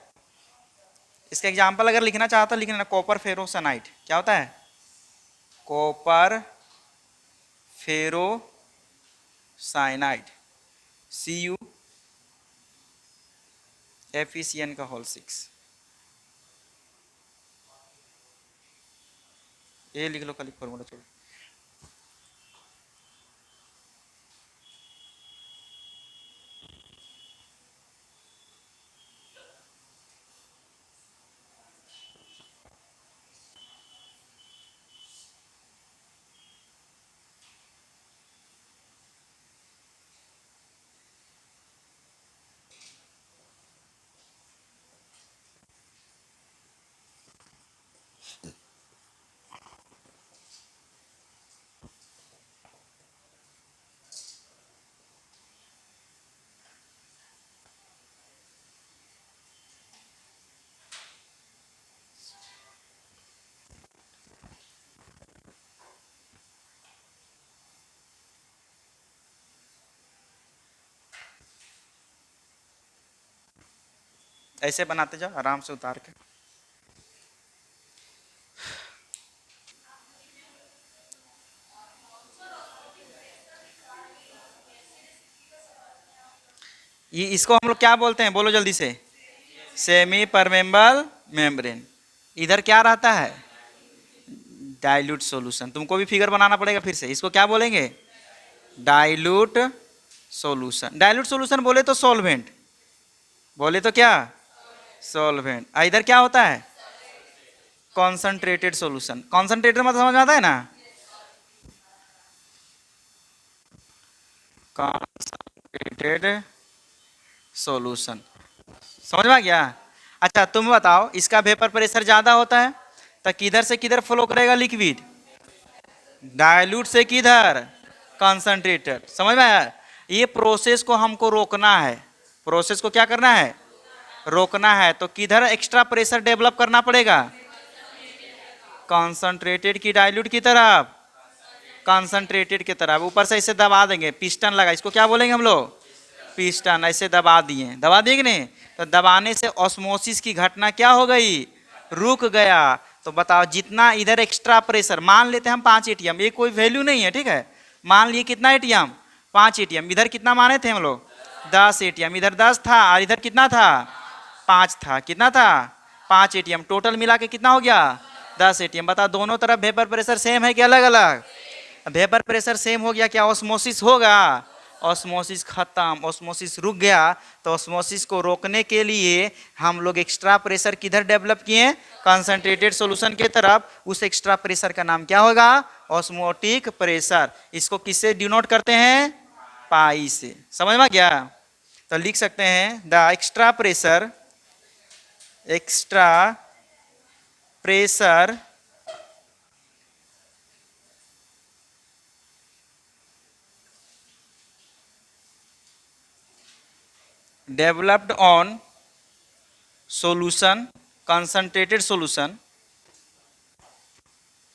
इसका एग्जाम्पल अगर लिखना चाहता लिखना, कॉपर फेरोसनाइट क्या होता है, कॉपर फेरो साइनाइड CuFeCN का होल 6। ये लिख लो खाली फॉर्मूला छोड़ो। ऐसे बनाते जाओ आराम से उतार के। ये इसको हम लोग क्या बोलते हैं, बोलो जल्दी से। Semi permeable membrane. इधर क्या रहता है, डाइल्यूट सॉल्यूशन। तुमको भी फिगर बनाना पड़ेगा फिर से। इसको क्या बोलेंगे, डाइल्यूट सॉल्यूशन। डाइल्यूट सॉल्यूशन बोले तो सॉल्वेंट, बोले तो क्या, सॉल्वेंट। इधर क्या होता है, कॉन्सनट्रेटेड सॉल्यूशन। कॉन्सनट्रेटेड मतलब समझ में आता है ना, कॉन्सनट्रेटेड सॉल्यूशन, समझ में आ गया। अच्छा तुम बताओ, इसका वेपर प्रेशर ज्यादा होता है तो किधर से किधर फ्लो करेगा लिक्विड, डाइल्यूट से किधर, कॉन्सनट्रेटेड। समझ में आया। ये प्रोसेस को हमको रोकना है, प्रोसेस को क्या करना है, रोकना है। तो किधर एक्स्ट्रा प्रेशर डेवलप करना पड़ेगा, कॉन्सनट्रेटेड की डाइल्यूट की तरफ, कॉन्सनट्रेटेड की तरफ। ऊपर से इसे दबा देंगे, पिस्टन लगा, इसको क्या बोलेंगे हम लोग, पिस्टन। ऐसे दबा दिए, दबा दिए कि नहीं, तो दबाने से ऑस्मोसिस की घटना क्या हो गई, रुक गया। तो बताओ जितना इधर एक्स्ट्रा प्रेशर, मान लेते हैं हम 5 ATM, ये कोई वैल्यू नहीं है, ठीक है। मान लिए कितना ATM, 5 ATM। इधर कितना माने थे हम लोग, 10 ATM। इधर 10 था और इधर कितना था, 5 था। कितना था, 5 ATM। टोटल मिला के कितना हो गया, 10 ATM। बताओ दोनों तरफ वेपर प्रेशर सेम है कि अलग अलग, वेपर प्रेशर सेम हो गया, क्या ऑस्मोसिस होगा, ऑस्मोसिस खत्म, ऑस्मोसिस रुक गया। तो ऑस्मोसिस को रोकने के लिए हम लोग एक्स्ट्रा प्रेशर किधर डेवलप किए, कंसंट्रेटेड सॉल्यूशन की तरफ। उस एक्स्ट्रा प्रेशर का नाम क्या होगा, ऑस्मोटिक प्रेशर। इसको किससे डिनोट करते हैं, पाई से। समझ में गया। तो लिख सकते हैं the extra pressure, extra pressure developed on solution, concentrated solution,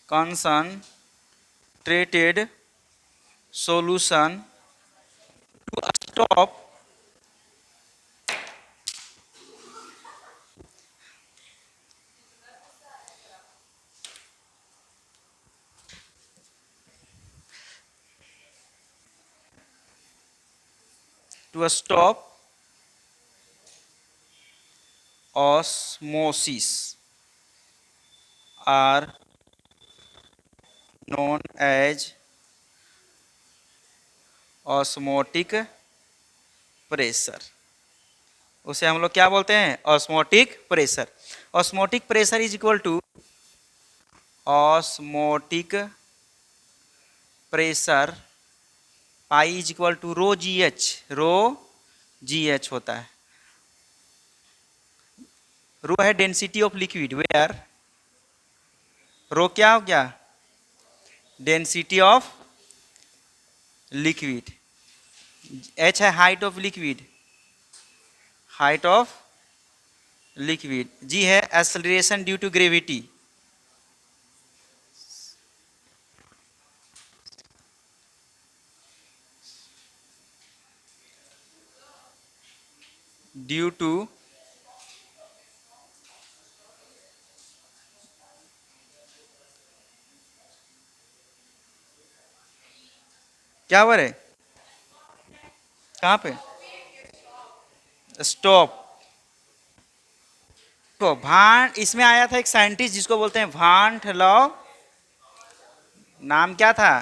concentrated solution to stop to stop osmosis are known as osmotic pressure। उसे हम लोग क्या बोलते हैं, osmotic pressure. Osmotic pressure is equal to, osmotic pressure pi is equal to rho G H, rho G H होता है। Rho है density of liquid, where rho क्या हो गया, डेंसिटी ऑफ लिक्विड। एच है height of liquid, height of liquid. G है acceleration due to gravity, due to क्या हुआ रे? कहाँ पे? स्टॉप। तो भान इसमें आया था एक साइंटिस्ट जिसको बोलते हैं भांट लॉ। नाम क्या था?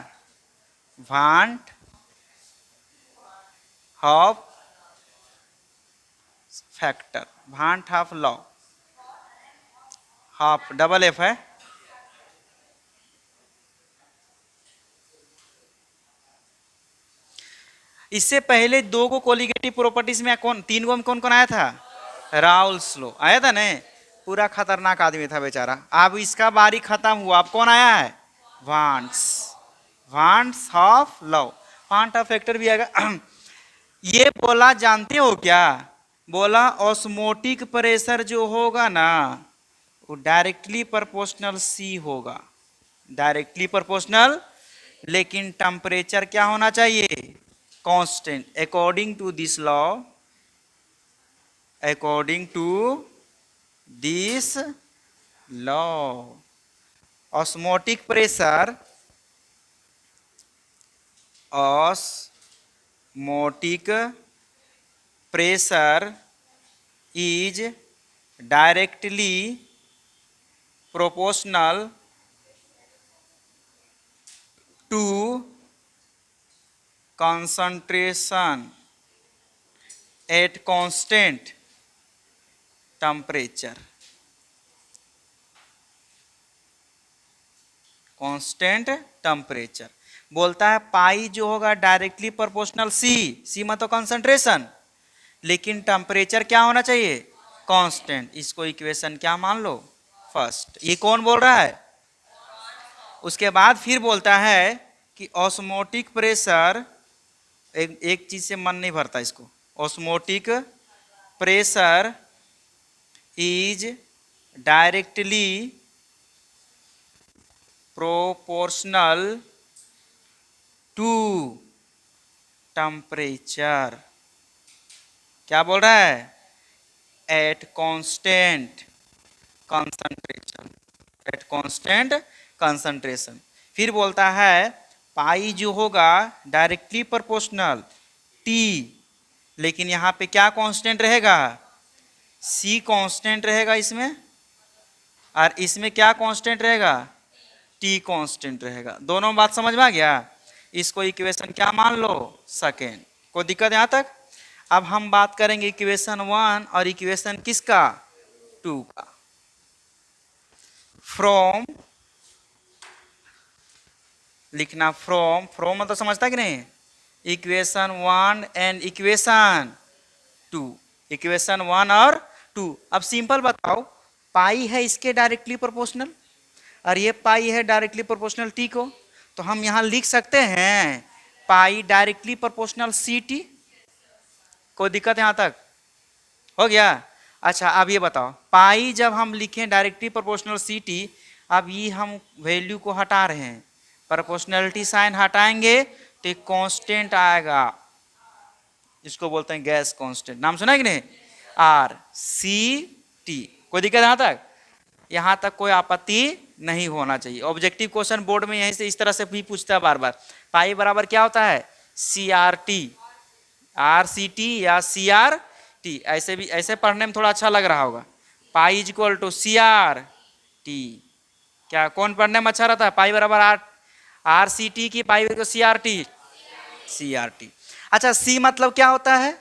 Van't Hoff factor, van't Hoff law. Hoff double F है। इससे पहले दो को कोलिगेटिव प्रॉपर्टीज में कौन, तीन को में कौन कौन आया था? राउल्स लॉ आया था ना। पूरा खतरनाक आदमी था बेचारा। अब इसका बारी खत्म हुआ, अब कौन आया है? Wants. Wants of law, want of factor भी आएगा। ये बोला जानते हो क्या? बोला ऑस्मोटिक प्रेशर जो होगा ना वो डायरेक्टली प्रोपोर्शनल सी होगा, डायरेक्टली प्रोपोर्शनल। लेकिन टेम्परेचर क्या होना चाहिए? Constant. According to this law, according to this law, osmotic pressure, osmotic pressure is directly proportional to concentration at constant temperature, constant temperature. बोलता है पाई जो होगा डायरेक्टली प्रोपोर्शनल सी, सी मतलब कंसंट्रेशन, लेकिन टेम्परेचर क्या होना चाहिए? कांस्टेंट। इसको इक्वेशन क्या मान लो? फर्स्ट। ये कौन बोल रहा है? उसके बाद फिर बोलता है कि ऑस्मोटिक प्रेशर, एक चीज से मन नहीं भरता इसको। Osmotic pressure is directly proportional to temperature. क्या बोल रहा है? At constant concentration, at constant concentration. फिर बोलता है पाई जो होगा डायरेक्टली प्रोपोर्शनल टी, लेकिन यहां पे क्या कांस्टेंट रहेगा? सी कांस्टेंट रहेगा इसमें, और इसमें क्या कांस्टेंट रहेगा? टी कांस्टेंट रहेगा। दोनों बात समझ में आ गया? इसको इक्वेशन क्या मान लो? सेकेंड। कोई दिक्कत यहां तक? अब हम बात करेंगे इक्वेशन 1 और इक्वेशन किसका? 2 का। फ्रॉम लिखना, फ्रॉम, फ्रॉम मतलब समझता कि नहीं? इक्वेशन 1 एंड इक्वेशन 2, इक्वेशन 1 और 2। अब सिंपल बताओ, पाई है इसके डायरेक्टली प्रोपोर्शनल और ये पाई है डायरेक्टली प्रोपोर्शनल टी को, तो हम यहां लिख सकते हैं पाई डायरेक्टली प्रोपोर्शनल सी टी। कोई दिक्कत यहां तक? हो गया? अच्छा अब ये बताओ, पाई जब हम लिखें डायरेक्टली प्रोपोर्शनल सी टी, अब ये हम वैल्यू को हटा रहे हैं, प्रोपोर्शनलिटी साइन हटाएंगे तो एक कांस्टेंट आएगा, इसको बोलते हैं गैस कांस्टेंट। नाम सुना है कि नहीं? R C T. कोई दिक्कत यहां तक? यहां तक कोई आपत्ति नहीं होना चाहिए। ऑब्जेक्टिव क्वेश्चन बोर्ड में यहीं से इस तरह से भी पूछता है बार बार। पाई बराबर क्या होता है? C R T, R C T या सी आर टी, ऐसे भी, ऐसे पढ़ने में थोड़ा अच्छा लग रहा होगा। Pi is equal to C R T. क्या कौन पढ़ने में अच्छा रहता है? पाई बराबर आर, आर सी टी की पाई को C R T, C R T. अच्छा सी मतलब क्या होता है?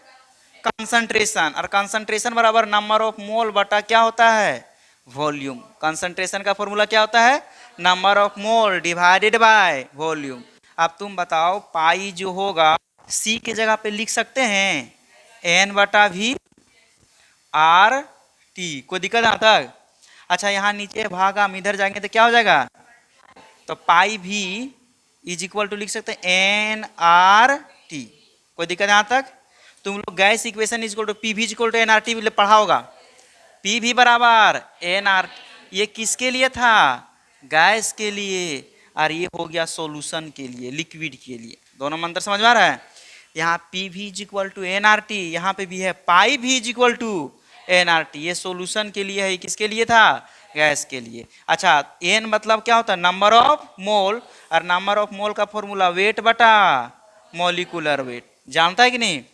कंसंट्रेशन, और कंसंट्रेशन बराबर नंबर ऑफ मोल बटा क्या होता है? वॉल्यूम। कंसंट्रेशन का फॉर्मूला क्या होता है? Number of mole divided by volume. अब तुम बताओ पाई जो होगा सी की जगह पे लिख सकते हैं एन बटा वी आर टी। कोई दिक्कत यहाँ तक? अच्छा यहाँ नीचे भाग हम इधर जाएंगे तो क्या हो जाएगा? तो पाई भी इज इक्वल टू लिख सकते हैं एन आर टी। कोई दिक्कत यहाँ तक? तुम लोग gas equation is equal to P V is equal to N R T पढ़ा होगा। पी भी बराबर एन आर, ये किसके लिए था? गैस के लिए, और ये हो गया सॉल्यूशन के लिए, लिक्विड के लिए। दोनों में अंतर समझ में आ रहा है? यहाँ पी भी is equal to N R T, यहाँ पे भी है पाई भी is equal to N R T. ये सॉल्यूशन के लिए है, किसके लिए था? गैस के लिए। अच्छा एन मतलब क्या होता है? नंबर ऑफ मोल, और नंबर ऑफ मोल का फॉर्मूला वेट बटा मोलिकुलर वेट, जानता है कि नहीं?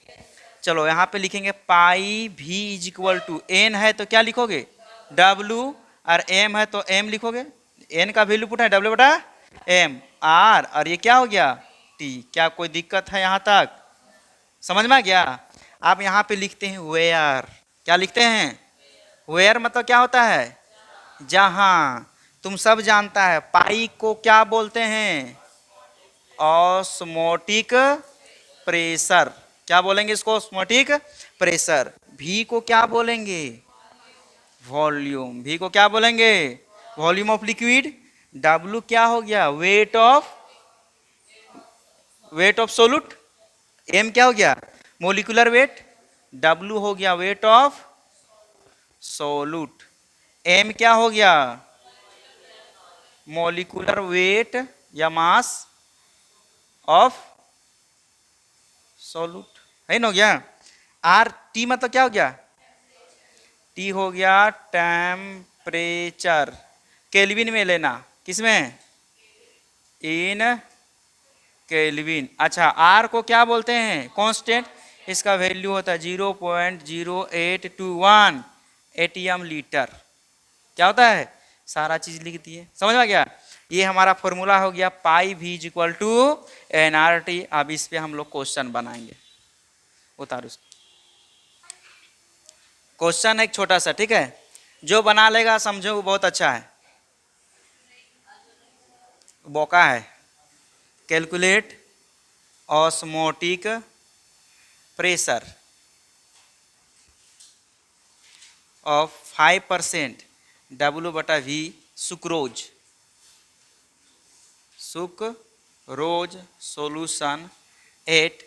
चलो यहाँ पे लिखेंगे पाई भी इज इक्वल टू, एन है तो क्या लिखोगे डब्लू, और एम है तो एम लिखोगे, एन का वैल्यू पुट है डब्ल्यू बटा एम, आर और ये क्या हो गया टी। क्या कोई दिक्कत है यहाँ तक? समझ में आ गया? आप यहाँ पे लिखते हैं वेयर, क्या लिखते हैं वेयर, मतलब क्या होता है जहां। तुम सब जानता है पाई को क्या बोलते हैं ऑस्मोटिक प्रेशर, क्या बोलेंगे इसको ऑस्मोटिक प्रेशर। भी को क्या बोलेंगे वॉल्यूम, भी को क्या बोलेंगे वॉल्यूम ऑफ लिक्विड। डब्लू क्या हो गया वेट ऑफ सोलूट, एम क्या हो गया मोलिकुलर वेट, डब्लू हो गया वेट ऑफ सोलूट, एम क्या हो गया मोलिकुलर वेट या मास ऑफ सोलूट, है ना हो गया। आर टी मतलब क्या हो गया टी हो गया टेम्परेचर, केल्विन में लेना, किसमें इन केल्विन। अच्छा आर को क्या बोलते हैं कांस्टेंट, इसका वैल्यू होता है 0.0821 एटीएम लीटर। क्या होता है सारा चीज लिख दिए, समझ में आ गया। ये हमारा फॉर्मूला हो गया पाई भी is equal to N R T. अब इस पे हम लोग क्वेश्चन बनाएंगे, उतारो क्वेश्चन एक छोटा सा, ठीक है, जो बना लेगा समझो वो बहुत अच्छा है, बोका है। Calculate osmotic pressure of 5% W बटा V sucrose solution at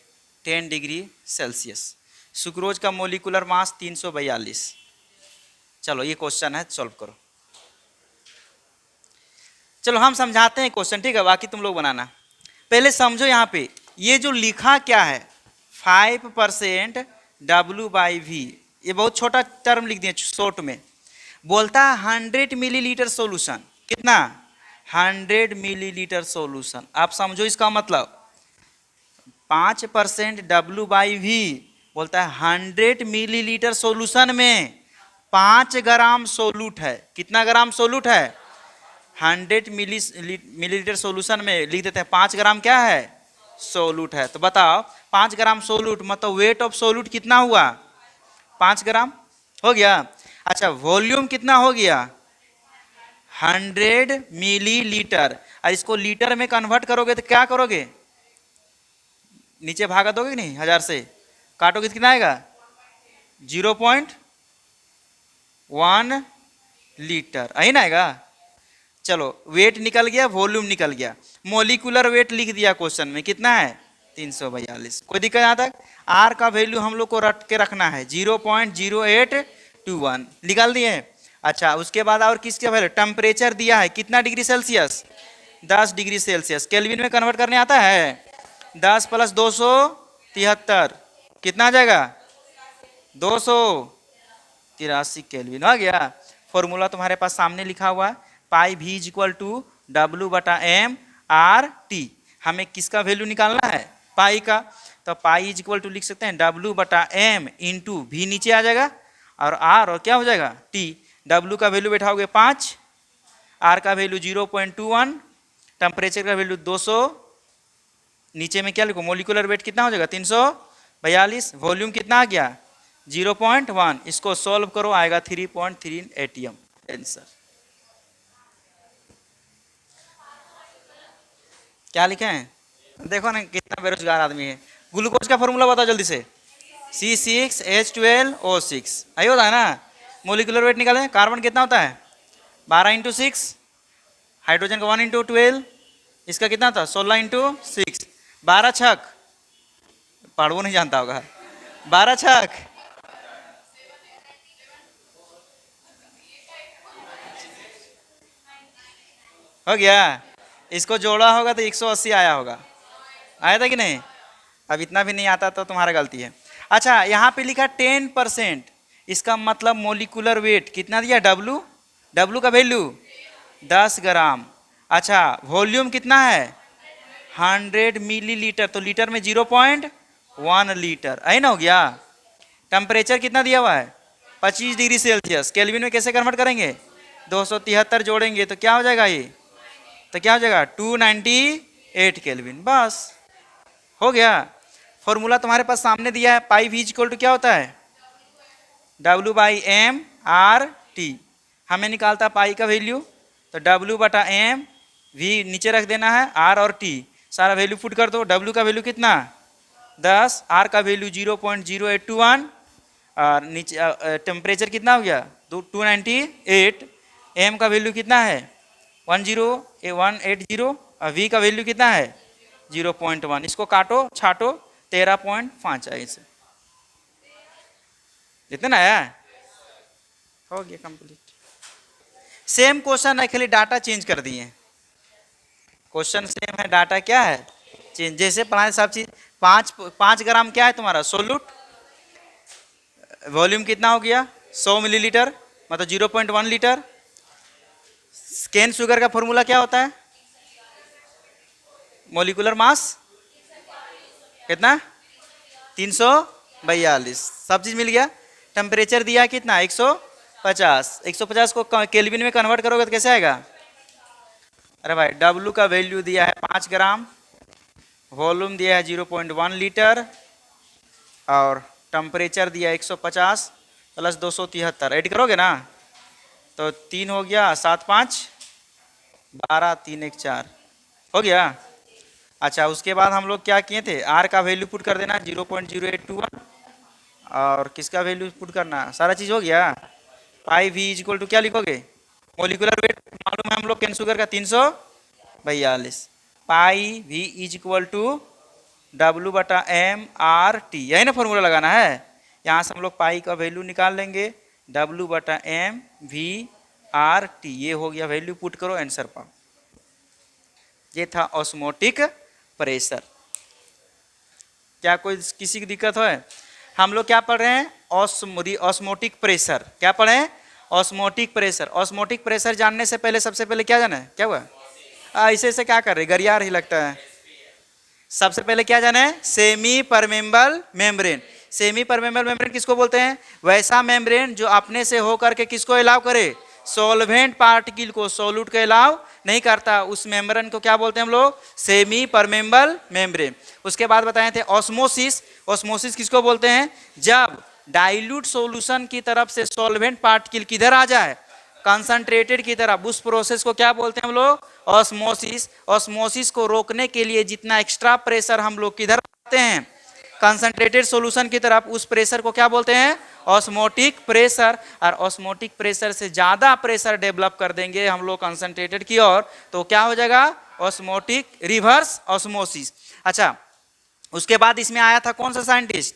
10 degree Celsius. Sucrose का मोलिकुलर मास 342। चलो ये क्वेश्चन है, सॉल्व करो। चलो हम समझाते हैं क्वेश्चन, ठीक है, बाकी तुम लोग बनाना। पहले समझो यहाँ पे ये जो लिखा क्या है 5% डब्ल्यू बाई वी, ये बहुत छोटा टर्म लिख दिया शॉर्ट में। बोलता है 100 मिलीलीटर सोल्यूशन, कितना 100 मिलीलीटर सोल्यूशन। आप समझो इसका मतलब 5% डब्ल्यू बाई वी, बोलता है 100 मिलीलीटर सोल्यूशन में 5 ग्राम सोलूट है। कितना ग्राम सोलूट है 100 मिलीलीटर सोल्यूशन में लिख देते हैं 5 ग्राम क्या है सोलूट है। तो बताओ 5 ग्राम सोलूट मतलब वेट ऑफ सोलूट कितना हुआ 5 ग्राम हो गया। अच्छा वॉल्यूम कितना हो गया 100 मिलीलीटर, और इसको लीटर में कन्वर्ट करोगे तो क्या करोगे नीचे भागा दोगे नहीं 1000 से, काटोगे तो कितना आएगा 0.1 लीटर, यही ना आएगा। चलो वेट निकल गया, वॉल्यूम निकल गया, मोलिकुलर वेट लिख दिया क्वेश्चन में, कितना है 342। कोई दिक्कत यहाँ तक? आर का वैल्यू हम लोग को रट के रखना है 0.0821, निकाल दिए। अच्छा उसके बाद और किसका वैल्यू, टेम्परेचर दिया है कितना degree Celsius 10 degree Celsius, kelvin में कन्वर्ट करने आता है 10 + 273 कितना आ जाएगा 283 केल्विन हो गया। फॉर्मूला तुम्हारे पास सामने लिखा हुआ है पाई भी इज इक्वल टू डब्ल्यू बटा एम आर टी। हमें किसका वैल्यू निकालना है पाई का, तो पाई इज इक्वल टू लिख सकते हैं डब्ल्यू बटा एम इंटू भी नीचे आ जाएगा और आर और क्या हो जाएगा टी। डब्ल्यू का वैल्यू बैठाओगे 5, आर का वैल्यू 0.21, टेम्परेचर का वैल्यू 200, नीचे में क्या लिखो मोलिकुलर वेट कितना हो जाएगा 342, वॉल्यूम कितना आ गया 0.1। इसको सॉल्व करो आएगा 3.3 एटीएम आंसर। क्या लिखे हैं देखो ना कितना बेरोजगार आदमी है। ग्लूकोज का फॉर्मूला बताओ जल्दी से, C6H12O6 आई होता है ना। मोलिकुलर वेट निकालें, कार्बन कितना होता है 12 × 6, हाइड्रोजन का 1 × 12, इसका कितना था 16 × 6, 12 छक, पढ़वो नहीं जानता होगा 12 छक हो गया। इसको जोड़ा होगा तो 180 आया होगा, आया था कि नहीं? अब इतना भी नहीं आता तो तुम्हारा गलती है। अच्छा यहाँ पे लिखा 10%, इसका मतलब मोलिकुलर वेट कितना दिया डब्लू, डब्लू का वैल्यू 10 ग्राम। अच्छा वॉल्यूम कितना है 100 मिलीलीटर, तो लीटर में 0.1 लीटर, है ना, हो गया। टेम्परेचर कितना दिया हुआ है 25 डिग्री सेल्सियस, केल्विन में कैसे कन्वर्ट करेंगे 273 जोड़ेंगे तो क्या हो जाएगा ये, तो क्या हो जाएगा 298 केल्विन, बस हो गया। फॉर्मूला तुम्हारे पास सामने दिया है, पाई वी इक्वल टू क्या होता है W/m/R/T। हमें निकालता है पाई का वैल्यू, तो W/m, V नीचे रख देना है, R और T सारा वैल्यू पुट कर दो। W का वैल्यू कितना 10, R का वैल्यू 0.0821 और नीचे टेम्परेचर कितना हो गया 298, M का वैल्यू कितना है 180 और V का वैल्यू कितना है 0.1। इसको काटो छाटो 13.5 है, इसे इतना आया, हो गया कंप्लीट। सेम क्वेश्चन है, खाली डाटा चेंज कर दिए, क्वेश्चन सेम है, डाटा क्या है चेंज। जैसे पढ़ाए सब चीज, 5 ग्राम क्या है तुम्हारा सोल्यूट, वॉल्यूम कितना हो गया 100 मिलीलीटर, मतलब 0.1 लीटर। कैन शुगर का फॉर्मूला क्या होता है, मोलिकुलर मास कितना 342, सब चीज मिल गया। टेम्परेचर दिया कितना 150 को केल्विन में कन्वर्ट करोगे तो कैसे आएगा, अरे भाई W का वैल्यू दिया है 5 ग्राम, वॉल्यूम दिया है 0.1 लीटर और टेम्परेचर दिया है 150 प्लस 273, ऐड करोगे ना तो 3 हो गया 7 5 12 3 1 4 हो गया। अच्छा उसके बाद हम लोग क्या किए थे, R का वैल्यू पुट कर देना 0.0821 और किसका वैल्यू पुट करना, सारा चीज हो गया। पाई V इक्वल टू क्या लिखोगे, मोलिकुलर वेट मालूम है हम लोग कैन शुगर का 342, पाई V इक्वल टू W/m/R/T, यही ना फॉर्मूला लगाना है। यहाँ से हम लोग पाई का वैल्यू निकाल लेंगे W/m/V/R/T, ये हो गया वैल्यू, पुट करो आंसर पाओ। ये था ऑस्मोटिक प्रेशर। क्या कोई किसी की दिक्कत है, हम लोग क्या पढ़ रहे हैं ऑस्मोटिक प्रेशर, क्या पढ़े हैं ऑस्मोटिक प्रेशर। ऑस्मोटिक प्रेशर जानने से पहले सबसे पहले क्या जाना है, क्या हुआ ऐसे ऐसे क्या कर रहे, गरियार ही लगता है। सबसे पहले क्या जाना है, semi permeable membrane. Semi permeable membrane किसको बोलते हैं, वैसा मेम्ब्रेन जो अपने से होकर के किसको अलाउ करे, सॉल्वेंट पार्टिकल को, सोल्यूट को अलाउ नहीं करता, उस मेम्ब्रेन को क्या बोलते हैं हम लोग, सेमी परमेबल मेम्ब्रेन। उसके बाद बताए थे ऑस्मोसिस। ऑस्मोसिस किसको बोलते हैं, जब डाइल्यूट सॉल्यूशन की तरफ से सॉल्वेंट पार्टिकल किधर आ जाए, कंसंट्रेटेड की तरफ, उस प्रोसेस को क्या बोलते हैं हम लोग, ऑस्मोसिस। ऑस्मोसिस को रोकने के लिए जितना एक्स्ट्रा प्रेशर हम लोग किधर लाते हैं, कंसंट्रेटेड सॉल्यूशन की तरफ, उस प्रेशर को क्या बोलते हैं, ऑस्मोटिक प्रेशर। और ऑस्मोटिक प्रेशर से ज्यादा प्रेशर डेवलप कर देंगे हम लोग कंसंट्रेटेड की ओर, तो क्या हो जाएगा ऑस्मोटिक रिवर्स ऑस्मोसिस। अच्छा उसके बाद इसमें आया था कौन सा साइंटिस्ट,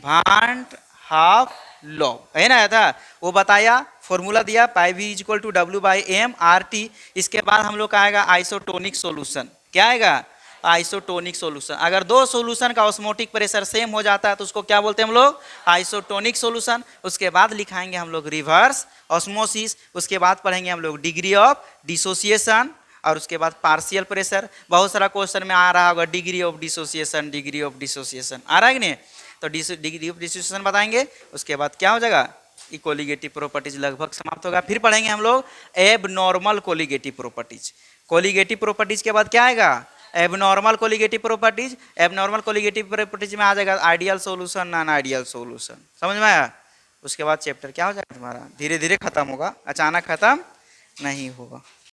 भांट हाफ लॉ, है ना, आया था, वो बताया, फॉर्मूला दिया पाई V इक्वल टू W/m/R/T। इसके बाद हम लोग का आएगा आइसोटोनिक सॉल्यूशन, क्या आएगा आइसोटोनिक सॉल्यूशन। अगर दो सॉल्यूशन का ऑस्मोटिक प्रेशर सेम हो जाता है तो उसको क्या बोलते हैं हम लोग, आइसोटोनिक सॉल्यूशन। उसके बाद लिखाएंगे हम लोग रिवर्स ऑस्मोसिस। उसके बाद पढ़ेंगे हम लोग डिग्री ऑफ डिसोसिएशन और उसके बाद पार्शियल प्रेशर। बहुत सारा क्वेश्चन में आ रहा होगा degree of dissociation, degree of dissociation आ रहा है कि नहीं, तो डिग्री ऑफ डिसोसिएशन बताएंगे। उसके बाद क्या हो जाएगा, कोलिगेटिव प्रॉपर्टीज लगभग समाप्त होगा। फिर पढ़ेंगे हम लोग abnormal colligative properties. Colligative properties के बाद क्या आएगा, abnormal colligative properties. Abnormal colligative properties में आ जाएगा ideal solution, non ideal solution, समझ में आया। उसके बाद चैप्टर क्या हो जाएगा तुम्हारा, धीरे धीरे खत्म होगा, अचानक खत्म नहीं होगा।